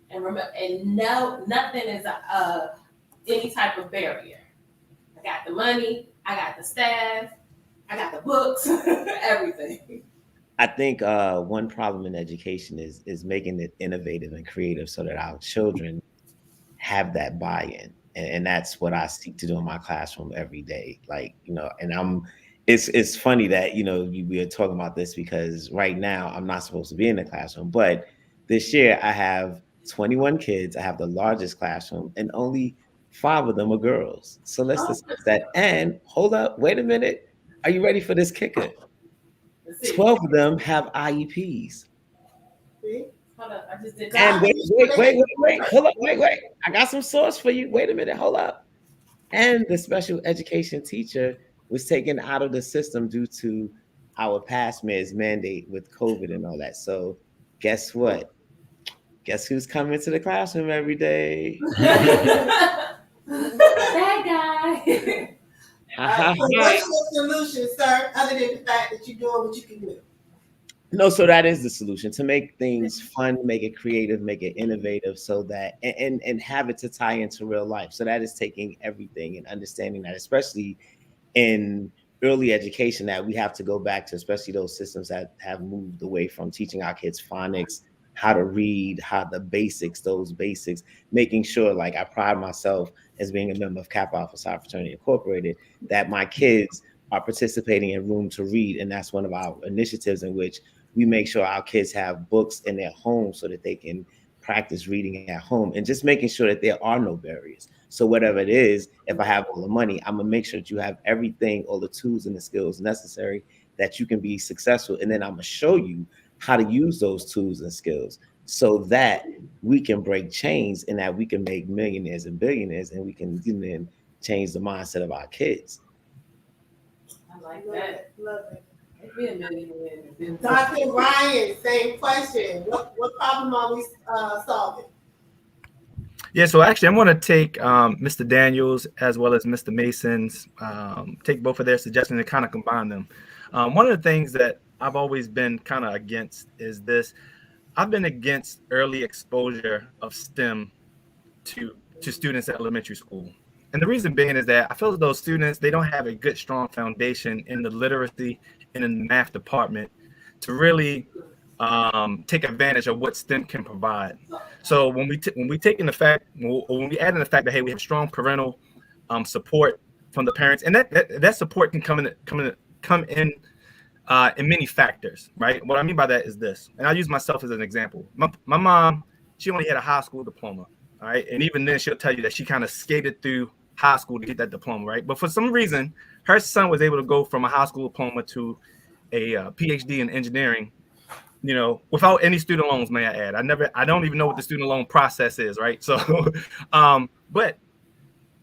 And remember, nothing is any type of barrier. I got the money, I got the staff, I got the books, everything. I think one problem in education is making it innovative and creative so that our children have that buy-in. And that's what I seek to do in my classroom every day. And it's funny that, we are talking about this because right now I'm not supposed to be in the classroom, but this year I have 21 kids. I have the largest classroom and only 5 of them are girls. So let's discuss that. And hold up, wait a minute. Are you ready for this kicker? 12 of them have IEPs. Hold up, I just did And wait, hold up, wait. I got some source for you. Wait a minute, hold up. And the special education teacher was taken out of the system due to our past mayor's mandate with COVID and all that. So guess what? Guess who's coming to the classroom every day? That guy. So what's the solution, sir, other than the fact that you're doing what you can do? No, so that is the solution, to make things fun, make it creative, make it innovative, so that and have it to tie into real life. So that is taking everything and understanding that, especially in early education, that we have to go back to, especially those systems that have moved away from teaching our kids phonics, how to read, those basics, making sure, like, I pride myself as being a member of Kappa Alpha Psi Fraternity Incorporated, that my kids are participating in Room to Read. And that's one of our initiatives in which we make sure our kids have books in their home so that they can practice reading at home, and just making sure that there are no barriers. So whatever it is, if I have all the money, I'm gonna make sure that you have everything, all the tools and the skills necessary that you can be successful. And then I'm gonna show you how to use those tools and skills so that we can break chains and that we can make millionaires and billionaires, and we can then change the mindset of our kids. I like that. Love it. Be a millionaire. Dr. Ryan, same question. What problem are we solving? Yeah, so actually, I'm going to take Mr. Daniels as well as Mr. Mason's, take both of their suggestions and kind of combine them. One of the things that I've always been kind of against is this. I've been against early exposure of STEM to students at elementary school. And the reason being is that I feel as though students, they don't have a good, strong foundation in the literacy and in the math department to really take advantage of what STEM can provide. So when we add in the fact that, hey, we have strong parental support from the parents, and that support can come in many factors, right? What I mean by that is this, and I'll use myself as an example. My mom, she only had a high school diploma, all right? And even then she'll tell you that she kind of skated through high school to get that diploma, right? But for some reason, her son was able to go from a high school diploma to a PhD in engineering, without any student loans, may I add. I don't even know what the student loan process is, right? So, but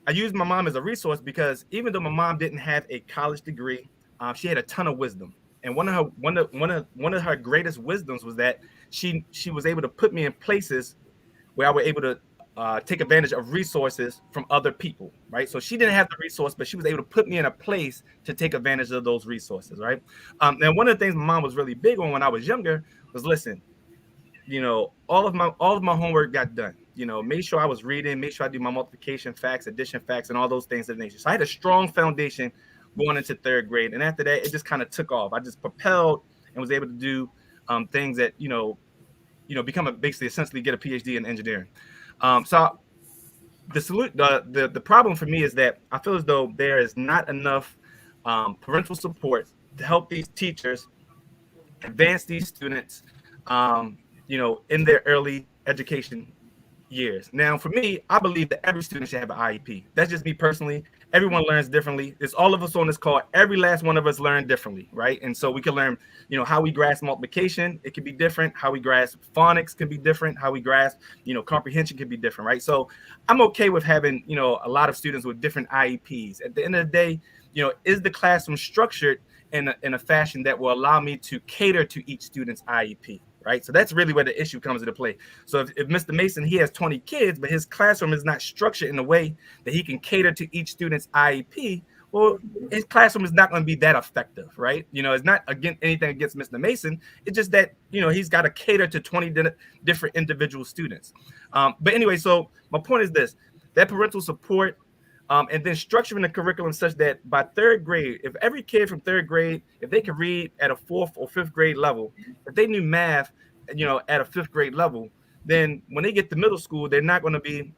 I used my mom as a resource because even though my mom didn't have a college degree, she had a ton of wisdom. And one of her greatest wisdoms was that she was able to put me in places where I was able to take advantage of resources from other people, right? So she didn't have the resource, but she was able to put me in a place to take advantage of those resources, right? And one of the things my mom was really big on when I was younger was, listen, all of my homework got done. Made sure I was reading, made sure I do my multiplication facts, addition facts, and all those things of nature. So I had a strong foundation going into third grade, and after that, it just kind of took off. I just propelled and was able to do things that basically essentially get a PhD in engineering. So the problem for me is that I feel as though there is not enough parental support to help these teachers advance these students, in their early education years. Now, for me, I believe that every student should have an IEP. That's just me personally. Everyone learns differently. It's all of us on this call. Every last one of us learn differently, right? And so we can learn, how we grasp multiplication. It can be different. How we grasp phonics can be different. How we grasp, comprehension can be different, right? So I'm okay with having, a lot of students with different IEPs. At the end of the day, is the classroom structured in a fashion that will allow me to cater to each student's IEP? Right. So that's really where the issue comes into play. So if Mr. Mason, he has 20 kids, but his classroom is not structured in a way that he can cater to each student's IEP, well, his classroom is not going to be that effective. Right. It's not anything against Mr. Mason. It's just that, he's got to cater to 20 different individual students. But anyway, so my point is this, that parental support, and then structuring the curriculum such that by third grade, if every kid from third grade, if they could read at a fourth or fifth grade level, if they knew math, at a fifth grade level, then when they get to middle school, they're not going to be,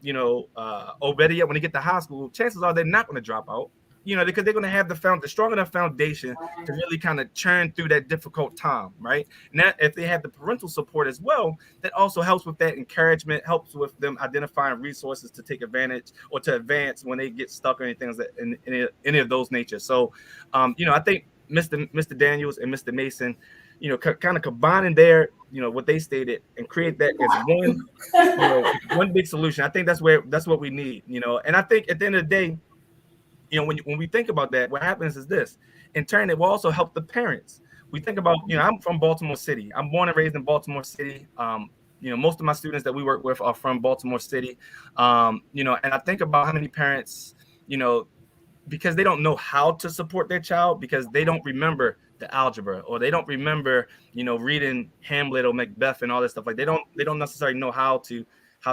or better yet, when they get to high school, chances are they're not going to drop out, because they're going to have the strong enough foundation to really kind of churn through that difficult time, right? And that, if they have the parental support as well, that also helps with that encouragement, helps with them identifying resources to take advantage or to advance when they get stuck or anything in any of those natures. So, I think Mr. Daniels and Mr. Mason, kind of combining their, what they stated and create that as one big solution. I think that's what we need, and I think at the end of the day, when we think about that, what happens is this. In turn, it will also help the parents. We think about, I'm from Baltimore City. I'm born and raised in Baltimore City. Most of my students that we work with are from Baltimore City. And I think about how many parents, because they don't know how to support their child, because they don't remember the algebra, or they don't remember, reading Hamlet or Macbeth and all this stuff. Like they don't necessarily know how to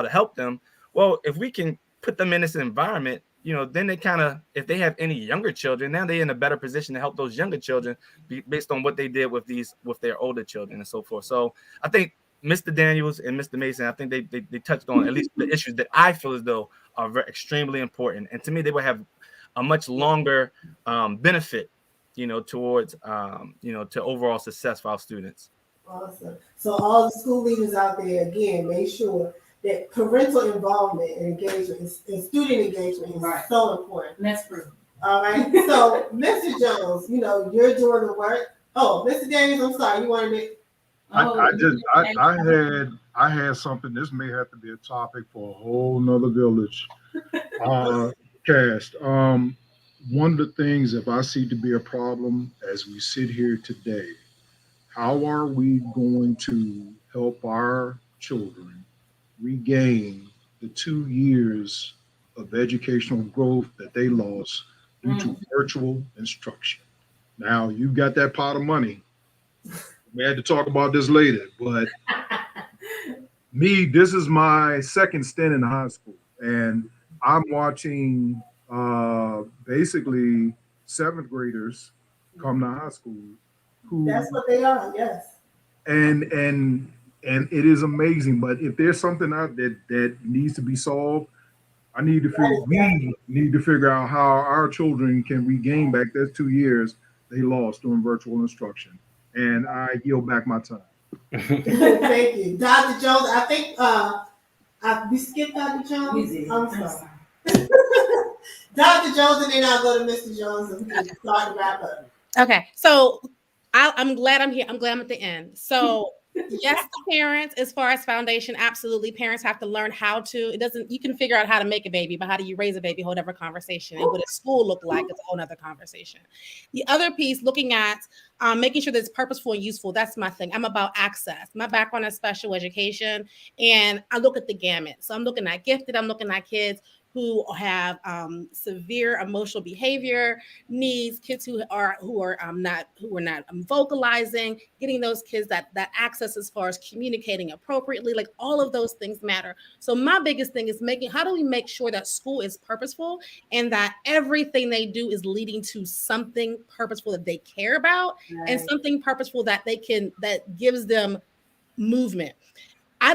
help them. Well, if we can put them in this environment, then they kind of, if they have any younger children, now they're in a better position to help those younger children based on what they did with their older children and so forth. So I think Mr. Daniels and Mr. Mason, I think they touched on at least the issues that I feel as though are extremely important. And to me, they will have a much longer benefit, towards, to overall success for our students. Awesome. So all the school leaders out there, again, make sure that parental involvement and engagement and student engagement is so important. That's true. All right. So, Mr. Jones, you're doing the work. Oh, Mr. Daniels, I'm sorry. You wanted to. I had something. This may have to be a topic for a whole nother village cast. One of the things, if I see to be a problem as we sit here today, how are we going to help our children regain the 2 years of educational growth that they lost due to virtual instruction? Now, you've got that pot of money. We had to talk about this later, but this is my second stint in high school, and I'm watching basically seventh graders come to high school. That's what they are, yes. And it is amazing. But if there's something out that needs to be solved, We need to figure out how our children can regain back those 2 years they lost during virtual instruction. And I yield back my time. Thank you. Dr. Jones, I think we skipped Dr. Jones. We did. I'm sorry. Dr. Jones, and then I'll go to Mr. Jones and we can start to wrap up. Okay, so I'm glad I'm here. I'm glad I'm at the end. So yes, the parents, as far as foundation, absolutely. Parents have to learn how to. You can figure out how to make a baby, but how do you raise a baby? Whole other conversation. And what does school look like? It's a whole other conversation. The other piece, looking at making sure that it's purposeful and useful. That's my thing. I'm about access. My background is special education, and I look at the gamut. So I'm looking at gifted. I'm looking at kids who have severe emotional behavior needs, kids who are not vocalizing, getting those kids that access as far as communicating appropriately, like all of those things matter. So my biggest thing is how do we make sure that school is purposeful and that everything they do is leading to something purposeful that they care about, and something purposeful that gives them movement. I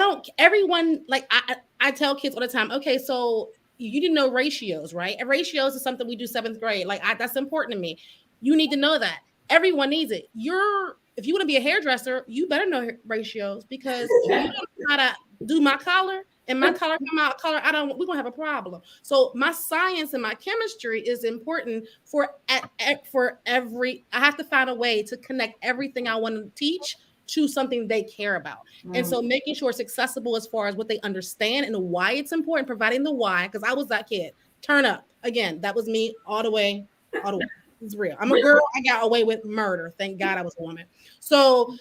tell kids all the time, okay, so you didn't know ratios, right? And ratios is something we do 7th grade. That's important to me. You need to know that. Everyone needs it. If you want to be a hairdresser, you better know ratios, because if you don't know how to do my collar and my collar come out color, we're gonna have a problem. So my science and my chemistry is important for every. I have to find a way to connect everything I want to teach to something they care about. And so making sure it's accessible as far as what they understand and why it's important, providing the why, because I was that kid. Turn up. Again, that was me all the way. It's real. I'm a girl. I got away with murder. Thank God I was a woman. So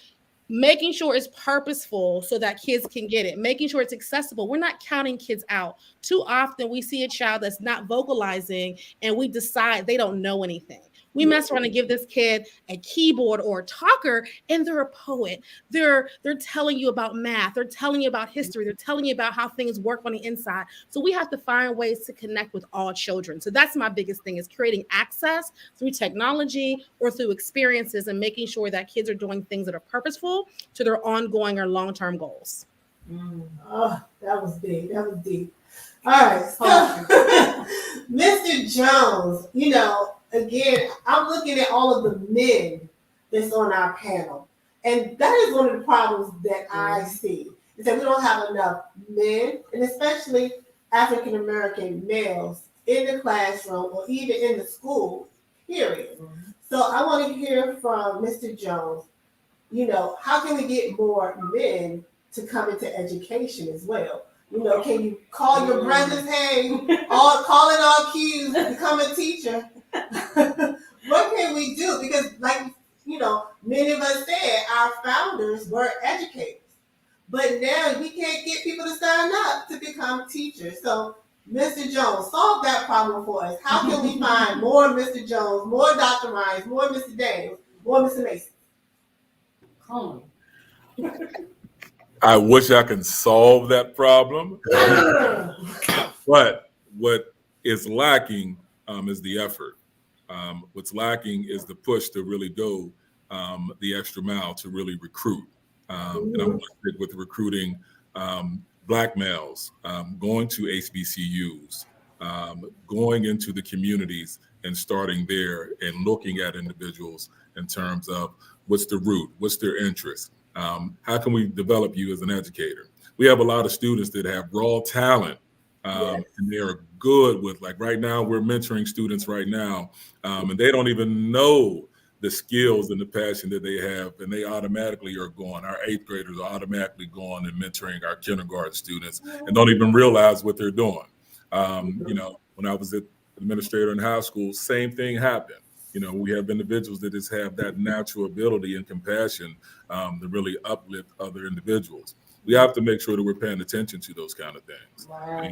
making sure it's purposeful so that kids can get it, making sure it's accessible. We're not counting kids out. Too often we see a child that's not vocalizing and we decide they don't know anything. We mess around and give this kid a keyboard or a talker, and they're a poet. They're telling you about math. They're telling you about history. They're telling you about how things work on the inside. So we have to find ways to connect with all children. So that's my biggest thing, is creating access through technology or through experiences, and making sure that kids are doing things that are purposeful to their ongoing or long-term goals. Oh, that was big. That was deep. All right. So, Mr. Jones, again, I'm looking at all of the men that's on our panel. And that is one of the problems that I see, is that we don't have enough men, and especially African-American males, in the classroom or even in the school, period. So I want to hear from Mr. Jones, how can we get more men to come into education as well? Can you call your brothers, hey, calling all cues, become a teacher? What can we do? Because many of us said our founders were educators, but now we can't get people to sign up to become teachers. So Mr. Jones, solve that problem for us. How can we find more Mr. Jones, more Dr. Ryans, more Mr. Daniels, more Mr. Mason? I wish I could solve that problem, but what is lacking is the effort. What's lacking is the push to really go the extra mile to really recruit. And I'm going to stick with recruiting Black males, going to HBCUs, going into the communities and starting there and looking at individuals in terms of what's the root, what's their interest. How can we develop you as an educator? We have a lot of students that have raw talent, and they're good with, right now, we're mentoring students right now, and they don't even know the skills and the passion that they have, and they automatically are going. Our 8th graders are automatically going and mentoring our kindergarten students and don't even realize what they're doing. When I was an administrator in high school, same thing happened. We have individuals that just have that natural ability and compassion to really uplift other individuals. We have to make sure that we're paying attention to those kind of things. Wow.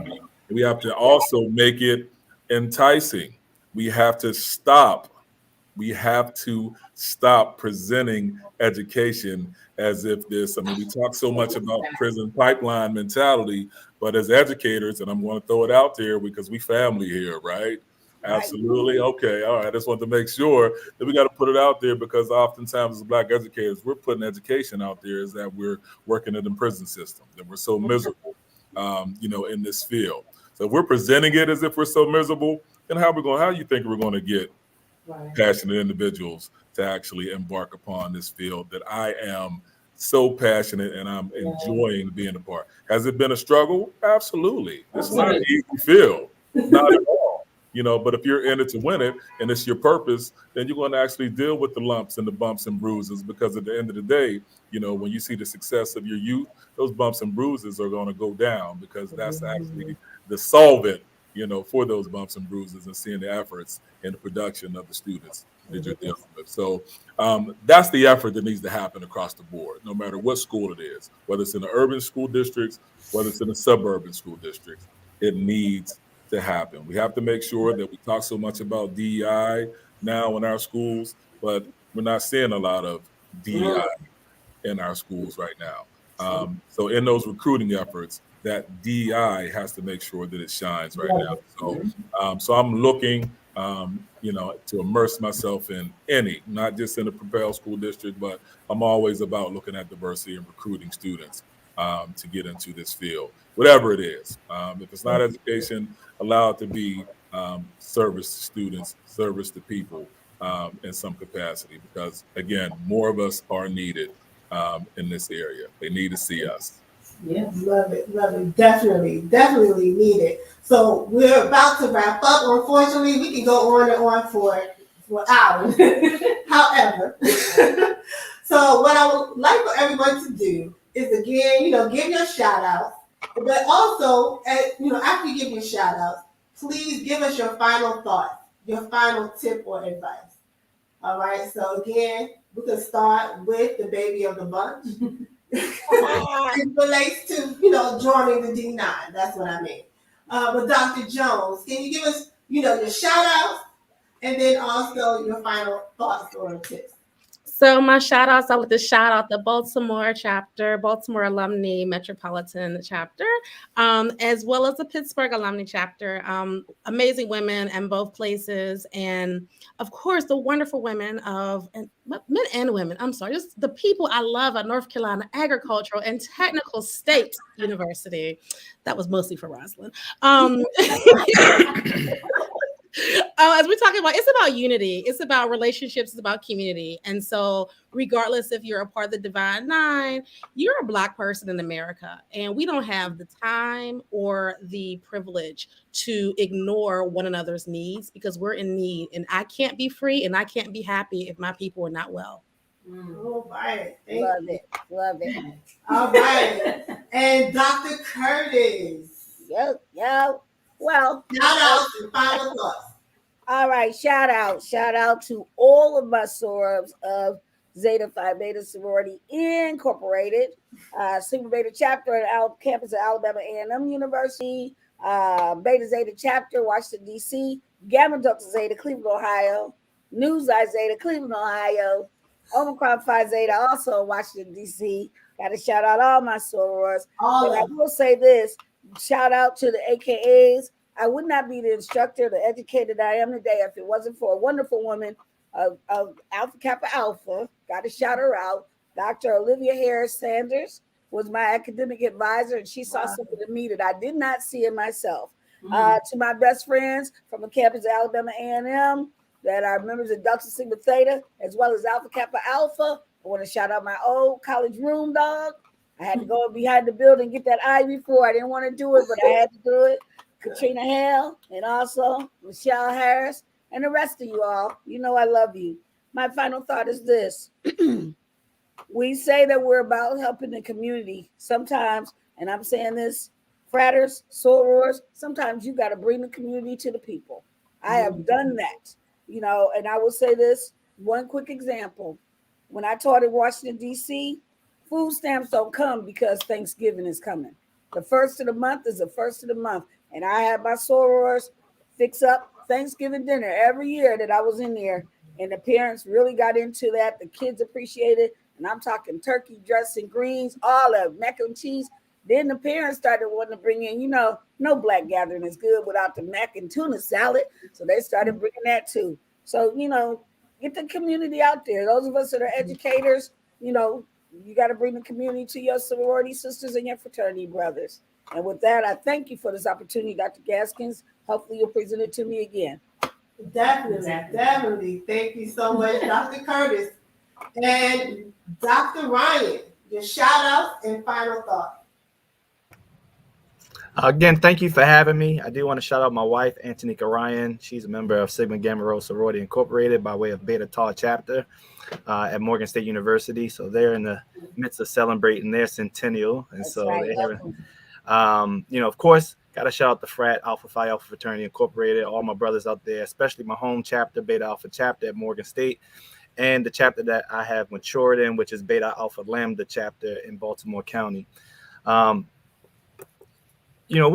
We have to also make it enticing. We have to stop presenting education as if this, we talk so much about prison pipeline mentality, but as educators, and I'm going to throw it out there because we family here, right? Absolutely. Okay. All right. I just want to make sure that we got to put it out there, because oftentimes as Black educators, we're putting education out there is that we're working in the prison system, that we're so miserable, in this field. So if we're presenting it as if we're so miserable, then how do you think we're going to get passionate individuals to actually embark upon this field that I am so passionate and I'm enjoying being a part? Has it been a struggle? Absolutely. It's not an easy field, not at all. But if you're in it to win it and it's your purpose, then you're going to actually deal with the lumps and the bumps and bruises, because at the end of the day, when you see the success of your youth, those bumps and bruises are going to go down, because that's actually the solvent, for those bumps and bruises, and seeing the efforts in the production of the students that you're dealing with. So that's the effort that needs to happen across the board, no matter what school it is, whether it's in the urban school districts, whether it's in the suburban school districts, it needs to happen. We have to make sure that we talk so much about DEI now in our schools, but we're not seeing a lot of DEI in our schools right now. So in those recruiting efforts, that DEI has to make sure that it shines right now. So I'm looking, to immerse myself in not just in the Propel School District, but I'm always about looking at diversity and recruiting students to get into this field, whatever it is. If it's not education, allow it to be service to students, service to people in some capacity, because again, more of us are needed in this area. They need to see us. Yes. Love it. Definitely need it. So we're about to wrap up. Unfortunately, we can go on and on for hours. However, so what I would like for everyone to do is, again, give your shout outs, but also, after you give your shout outs, please give us your final thoughts, your final tip or advice. All right. So again, we can start with the baby of the bunch. It relates to, joining the D9. That's what I mean. But Dr. Jones, can you give us, your shout outs and then also your final thoughts or tips? So my shout outs, I want to shout out the Baltimore chapter, Baltimore Alumni Metropolitan chapter, as well as the Pittsburgh Alumni chapter. Amazing women in both places. And of course, the wonderful women men and women, just the people I love at North Carolina Agricultural and Technical State University. That was mostly for Rosalind. As we're talking about, it's about unity, it's about relationships, it's about community. And so regardless if you're a part of the Divine Nine, you're a Black person in America, and we don't have the time or the privilege to ignore one another's needs, because we're in need, and I can't be free and I can't be happy if my people are not well. All right. Love it. All right. And Dr. Curtis. Yo. Well, shout out and final thoughts. All right, shout out to all of my sorors of Zeta Phi Beta Sorority Incorporated, Sigma Beta chapter at campus at Alabama A&M University, Beta Zeta chapter, Washington, D.C., Gamma Delta Zeta, Cleveland, Ohio, Nu Xi Zeta, Cleveland, Ohio, Omicron Phi Zeta, also Washington, D.C. Got to shout out all my sorors. And I will say this, shout out to the AKAs. I would not be the instructor, the educator that I am today if it wasn't for a wonderful woman of Alpha Kappa Alpha. Got to shout her out. Dr. Olivia Harris Sanders was my academic advisor, and she saw something in me that I did not see in myself. To my best friends from the campus of Alabama A&M that are members of Delta Sigma Theta, as well as Alpha Kappa Alpha, I want to shout out my old college room dog. I had to go behind the building and get that eye before. I didn't want to do it, but I had to do it. Katrina Hale, and also Michelle Harris, and the rest of you all. You know I love you. My final thought is this. We say that we're about helping the community. Sometimes, and I'm saying this, fratters, sorors, sometimes you got to bring the community to the people. I have done that, and I will say this, one quick example. When I taught in Washington, D.C., food stamps don't come because Thanksgiving is coming. The first of the month is the first of the month. And I had my sorors fix up Thanksgiving dinner every year that I was in there. And the parents really got into that. The kids appreciated. And I'm talking turkey, dressing, greens, all of mac and cheese. Then the parents started wanting to bring in, no Black gathering is good without the mac and tuna salad. So they started bringing that too. So, get the community out there. Those of us that are educators, you got to bring the community to your sorority sisters and your fraternity brothers. And with that, I thank you for this opportunity, Dr. Gaskins. Hopefully you'll present it to me again. Definitely. Thank you so much, Dr. Curtis. And Dr. Ryan, your shout outs and final thoughts. Again, thank you for having me. I do want to shout out my wife, Antonika Ryan. She's a member of Sigma Gamma Rho Sorority Incorporated by way of Beta Tau chapter at Morgan State University. So they're in the midst of celebrating their centennial. And That's so right. they're having, of course, got to shout out the frat, Alpha Phi Alpha Fraternity Incorporated, all my brothers out there, especially my home chapter, Beta Alpha chapter at Morgan State, and the chapter that I have matured in, which is Beta Alpha Lambda chapter in Baltimore County. One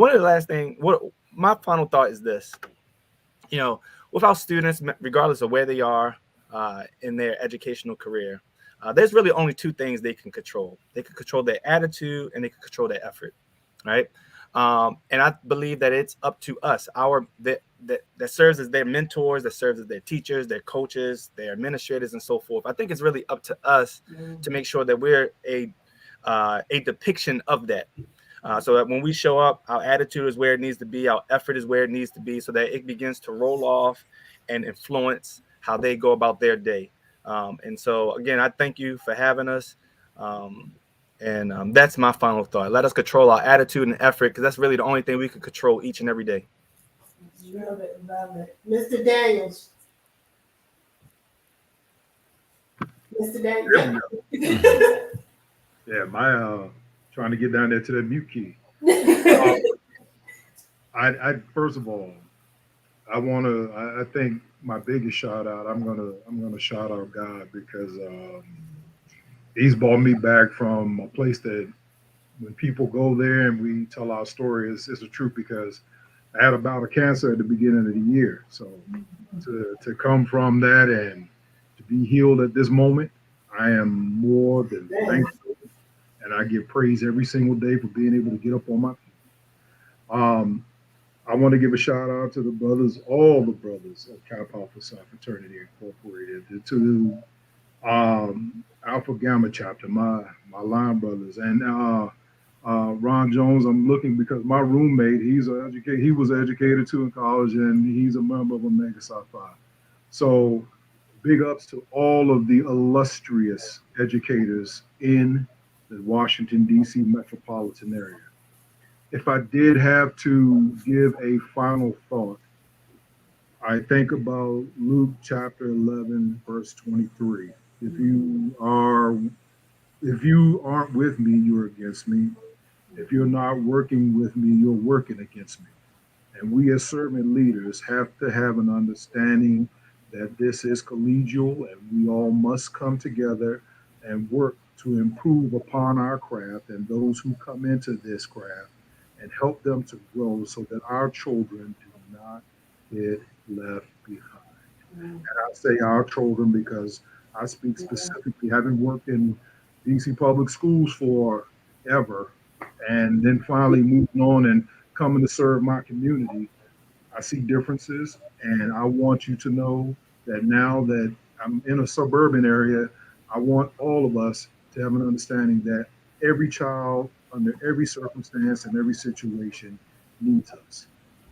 of the last things, my final thought is this, with our students, regardless of where they are in their educational career, there's really only two things they can control. They can control their attitude and they can control their effort, right? And I believe that it's up to us, that serves as their mentors, that serves as their teachers, their coaches, their administrators, and so forth. I think it's really up to us to make sure that we're a depiction of that. So that when we show up, our attitude is where it needs to be, our effort is where it needs to be, so that it begins to roll off and influence how they go about their day. And so, again, I thank you for having us. And that's my final thought. Let us control our attitude and effort, because that's really the only thing we can control each and every day. Love it. Mr. Daniels. Mr. Daniels. Yeah, my trying to get down there to that mute key. I first of all, I think my biggest shout out, I'm gonna shout out God, because he's brought me back from a place that when people go there and we tell our story, it's the truth, because I had a bout of cancer at the beginning of the year. So to come from that and to be healed at this moment, I am more than thankful. And I give praise every single day for being able to get up on my feet. I want to give a shout out to the brothers, all the brothers of Kappa Alpha Psi Fraternity Incorporated, to Alpha Gamma chapter, my line brothers, and Ron Jones. I'm looking because my roommate, he was educated too in college, and he's a member of Omega Psi Phi. So big ups to all of the illustrious educators in the Washington, D.C. metropolitan area. If I did have to give a final thought, I think about Luke chapter 11, verse 23. If you aren't with me, you're against me. If you're not working with me, you're working against me. And we as servant leaders have to have an understanding that this is collegial, and we all must come together and work to improve upon our craft and those who come into this craft, and help them to grow so that our children do not get left behind. And I say our children because I speak specifically, having worked in DC public schools forever, and then finally moving on and coming to serve my community. I see differences, and I want you to know that now that I'm in a suburban area, I want all of us to have an understanding that every child, under every circumstance and every situation, needs us.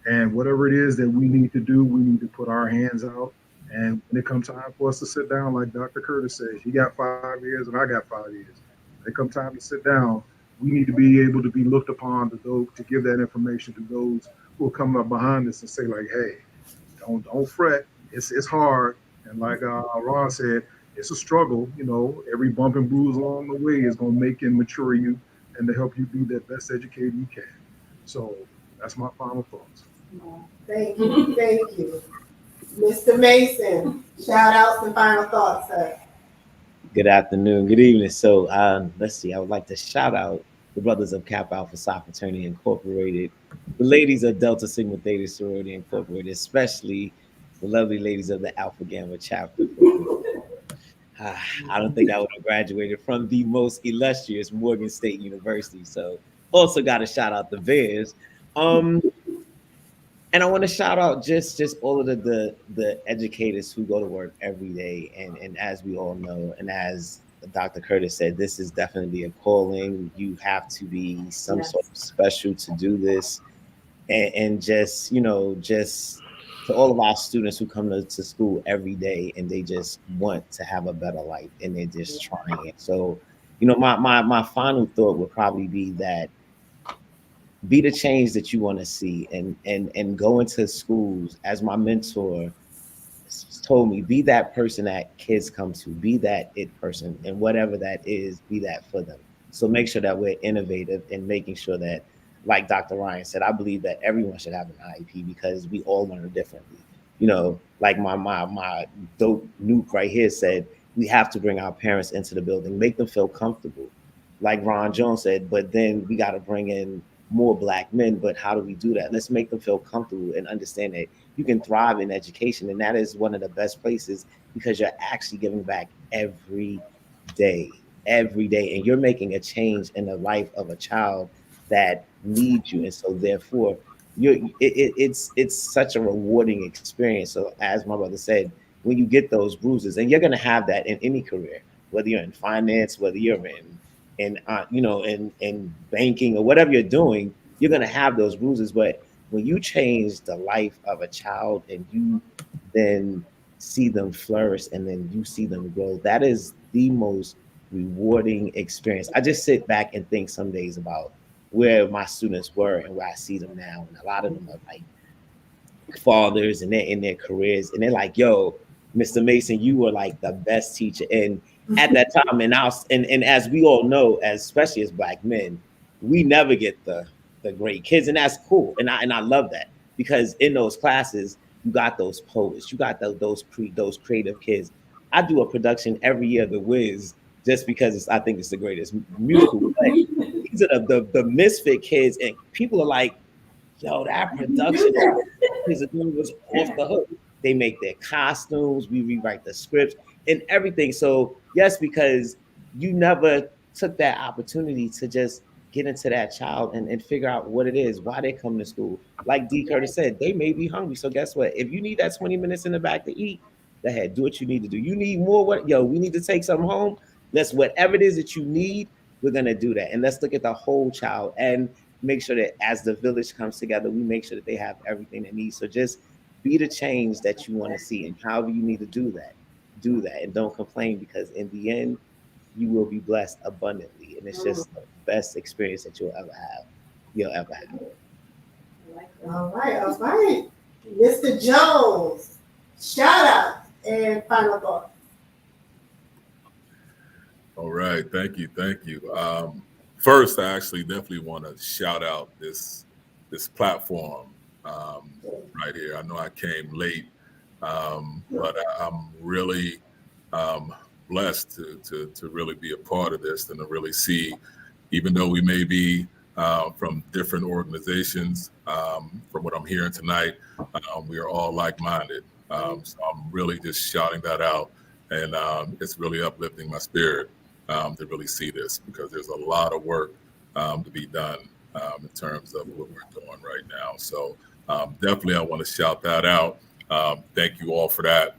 And whatever it is that we need to do, we need to put our hands out. And when it comes time for us to sit down, like Dr. Curtis says, he got 5 years and I got 5 years. When it comes time to sit down, we need to be able to be looked upon to give that information to those who are coming up behind us and say, like, hey, don't fret. It's hard. And like Ron said, it's a struggle. Every bump and bruise along the way is going to make and mature you and to help you be the best educator you can. So that's my final thoughts. Thank you. Mr. Mason, shout outs and final thoughts, sir. Good afternoon, good evening. So let's see, I would like to shout out the brothers of Kappa Alpha Psi Fraternity Incorporated, the ladies of Delta Sigma Theta Sorority Incorporated, especially the lovely ladies of the Alpha Gamma chapter. I don't think I would have graduated from the most illustrious Morgan State University. So also got to shout out the Bears. And I want to shout out just all of the educators who go to work every day. And as we all know, and as Dr. Curtis said, this is definitely a calling. You have to be some sort of special to do this. And just, just to all of our students who come to school every day and they just want to have a better life and they're just trying it. So, my final thought would probably be that be the change that you want to see, and go into schools, as my mentor told me, be that person that kids come to, be that it person, and whatever that is, be that for them. So make sure that we're innovative and making sure that, like Dr. Ryan said, I believe that everyone should have an IEP because we all learn differently. Like my dope nuke right here said, we have to bring our parents into the building, make them feel comfortable. Like Ron Jones said, but then we got to bring in more Black men. But how do we do that? Let's make them feel comfortable and understand that you can thrive in education. And that is one of the best places because you're actually giving back every day. And you're making a change in the life of a child that needs you. And so therefore, it's such a rewarding experience. So as my brother said, when you get those bruises, and you're going to have that in any career, whether you're in finance, whether you're in banking or whatever you're doing, you're going to have those bruises. But when you change the life of a child and you then see them flourish and then you see them grow, that is the most rewarding experience. I just sit back and think some days about where my students were and where I see them now. And a lot of them are like fathers and they're in their careers and they're like, yo, Mr. Mason, you were like the best teacher. And at that time, and as we all know, especially as Black men, we never get the great kids, and that's cool. And I love that because in those classes, you got those poets, you got those creative kids. I do a production every year, The Wiz, just because I think it's the greatest musical. These are the misfit kids, and people are like, yo, that production was off the hook. They make their costumes, we rewrite the scripts and everything. So yes, because you never took that opportunity to just get into that child and figure out what it is, why they come to school. Like D. Curtis said, they may be hungry. So guess what? If you need that 20 minutes in the back to eat, go ahead, do what you need to do. You need more, we need to take something home. Whatever it is that you need, we're gonna do that. And let's look at the whole child and make sure that as the village comes together, we make sure that they have everything they need. So just be the change that you want to see, and however you need to do that, and don't complain, because in the end, you will be blessed abundantly, and it's just the best experience that you'll ever have. All right. Mr. Jones, shout out and final thought. All right, thank you. First, I actually definitely want to shout out this platform right here. I know I came late, but I'm really blessed to really be a part of this and to really see, even though we may be from different organizations, from what I'm hearing tonight, we are all like-minded. So I'm really just shouting that out, and it's really uplifting my spirit to really see this, because there's a lot of work to be done in terms of what we're doing right now. So definitely I want to shout that out. Thank you all for that.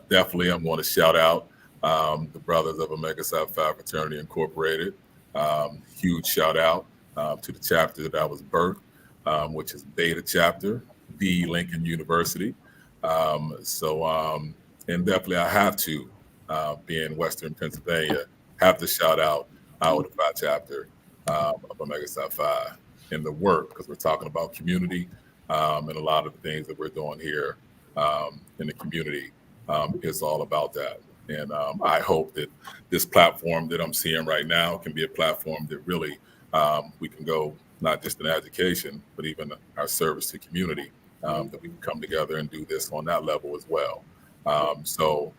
Definitely I'm going to shout out the brothers of Omega Psi Phi Fraternity Incorporated. Huge shout out to the chapter that I was birthed, which is Beta Chapter, the Lincoln University. And definitely I have to, be in Western Pennsylvania, have to shout out our Phi chapter of Omega Psi Phi in the work, because we're talking about community, and a lot of the things that we're doing here in the community is all about that. And I hope that this platform that I'm seeing right now can be a platform that really we can go not just in education, but even our service to community, that we can come together and do this on that level as well. So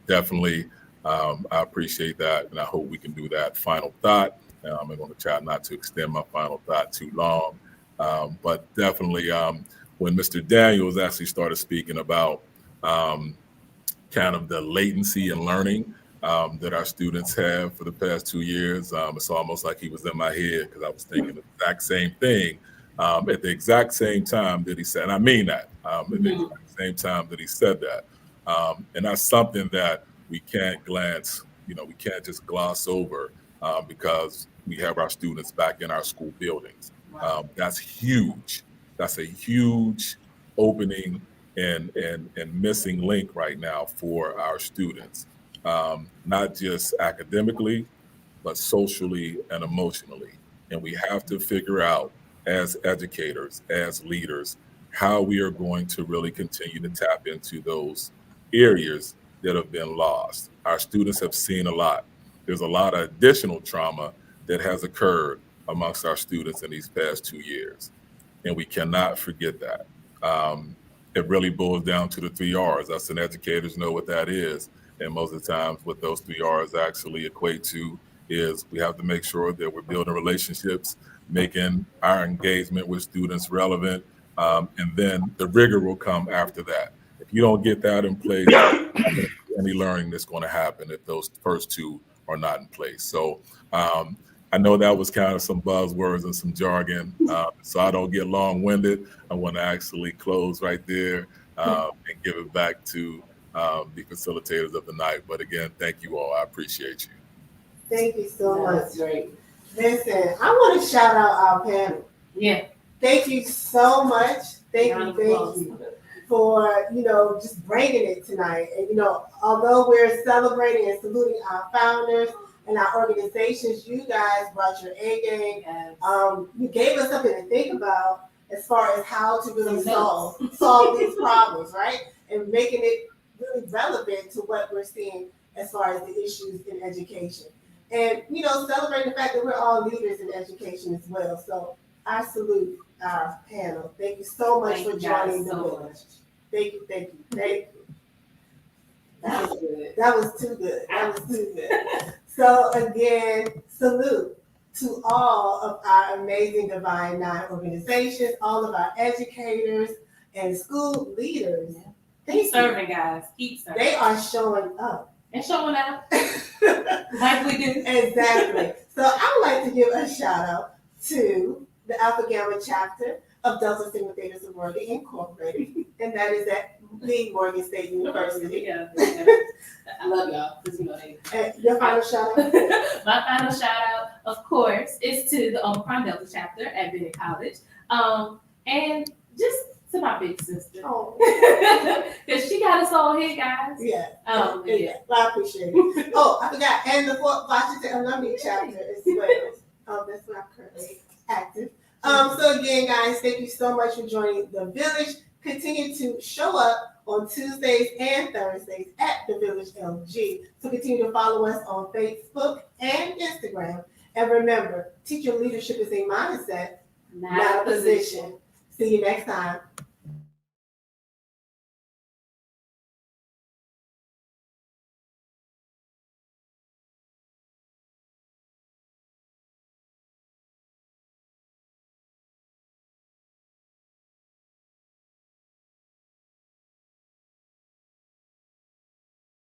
definitely, I appreciate that, and I hope we can do that. Final thought, I'm going to try not to extend my final thought too long, but definitely when Mr. Daniels actually started speaking about kind of the latency in learning that our students have for the past 2 years, it's almost like he was in my head, because I was thinking the exact same thing at the exact same time that he said, and I mean that, at the exact same time that he said that. And that's something that we can't glance we can't just gloss over because we have our students back in our school buildings. That's huge. That's a huge opening and missing link right now for our students, not just academically, but socially and emotionally. And we have to figure out as educators, as leaders, how we are going to really continue to tap into those areas that have been lost. Our students have seen a lot. There's a lot of additional trauma that has occurred amongst our students in these past 2 years. And we cannot forget that. It really boils down to the 3 R's. Us and educators know what that is. And most of the times what those 3 R's actually equate to is we have to make sure that we're building relationships, making our engagement with students relevant, and then the rigor will come after that. If you don't get that in place, any learning that's going to happen if those first 2 are not in place. So I know that was kind of some buzzwords and some jargon, so I don't get long-winded. I want to actually close right there and give it back to the facilitators of the night. But again, thank you all. I appreciate you. Thank you so much. Great. Listen, I want to shout out our panel. Yeah. Thank you so much. Thank you for, just bringing it tonight. And, although we're celebrating and saluting our founders and our organizations, you guys brought your A game. Yes. You gave us something to think about as far as how to really solve these problems, right? And making it really relevant to what we're seeing as far as the issues in education. And, celebrating the fact that we're all leaders in education as well. So I salute our panel. Thank you so much for joining the village. Thank you. That was good. That was too good. So again, salute to all of our amazing Divine Nine organizations, all of our educators and school leaders. Keep serving, guys. Keep serving. They are showing up. And showing out. Like we do. Exactly. So I would like to give a shout out to the Alpha Gamma chapter of Delta Sigma Theta Sorority Incorporated, and that is at the Morgan State University. Yeah. I love y'all because And your final shout out? My final shout out, of course, is to the Omicron Delta chapter at Bennett College, and just to my big sister, because she got us all here, guys. Yeah. Yeah. Well, I appreciate it. Oh, I forgot, and the Fort Washington Alumni chapter as well. That's not currently active. So again, guys, thank you so much for joining the Village. Continue to show up on Tuesdays and Thursdays at the Village LG. So continue to follow us on Facebook and Instagram. And remember, teacher leadership is a mindset, not a position. See you next time.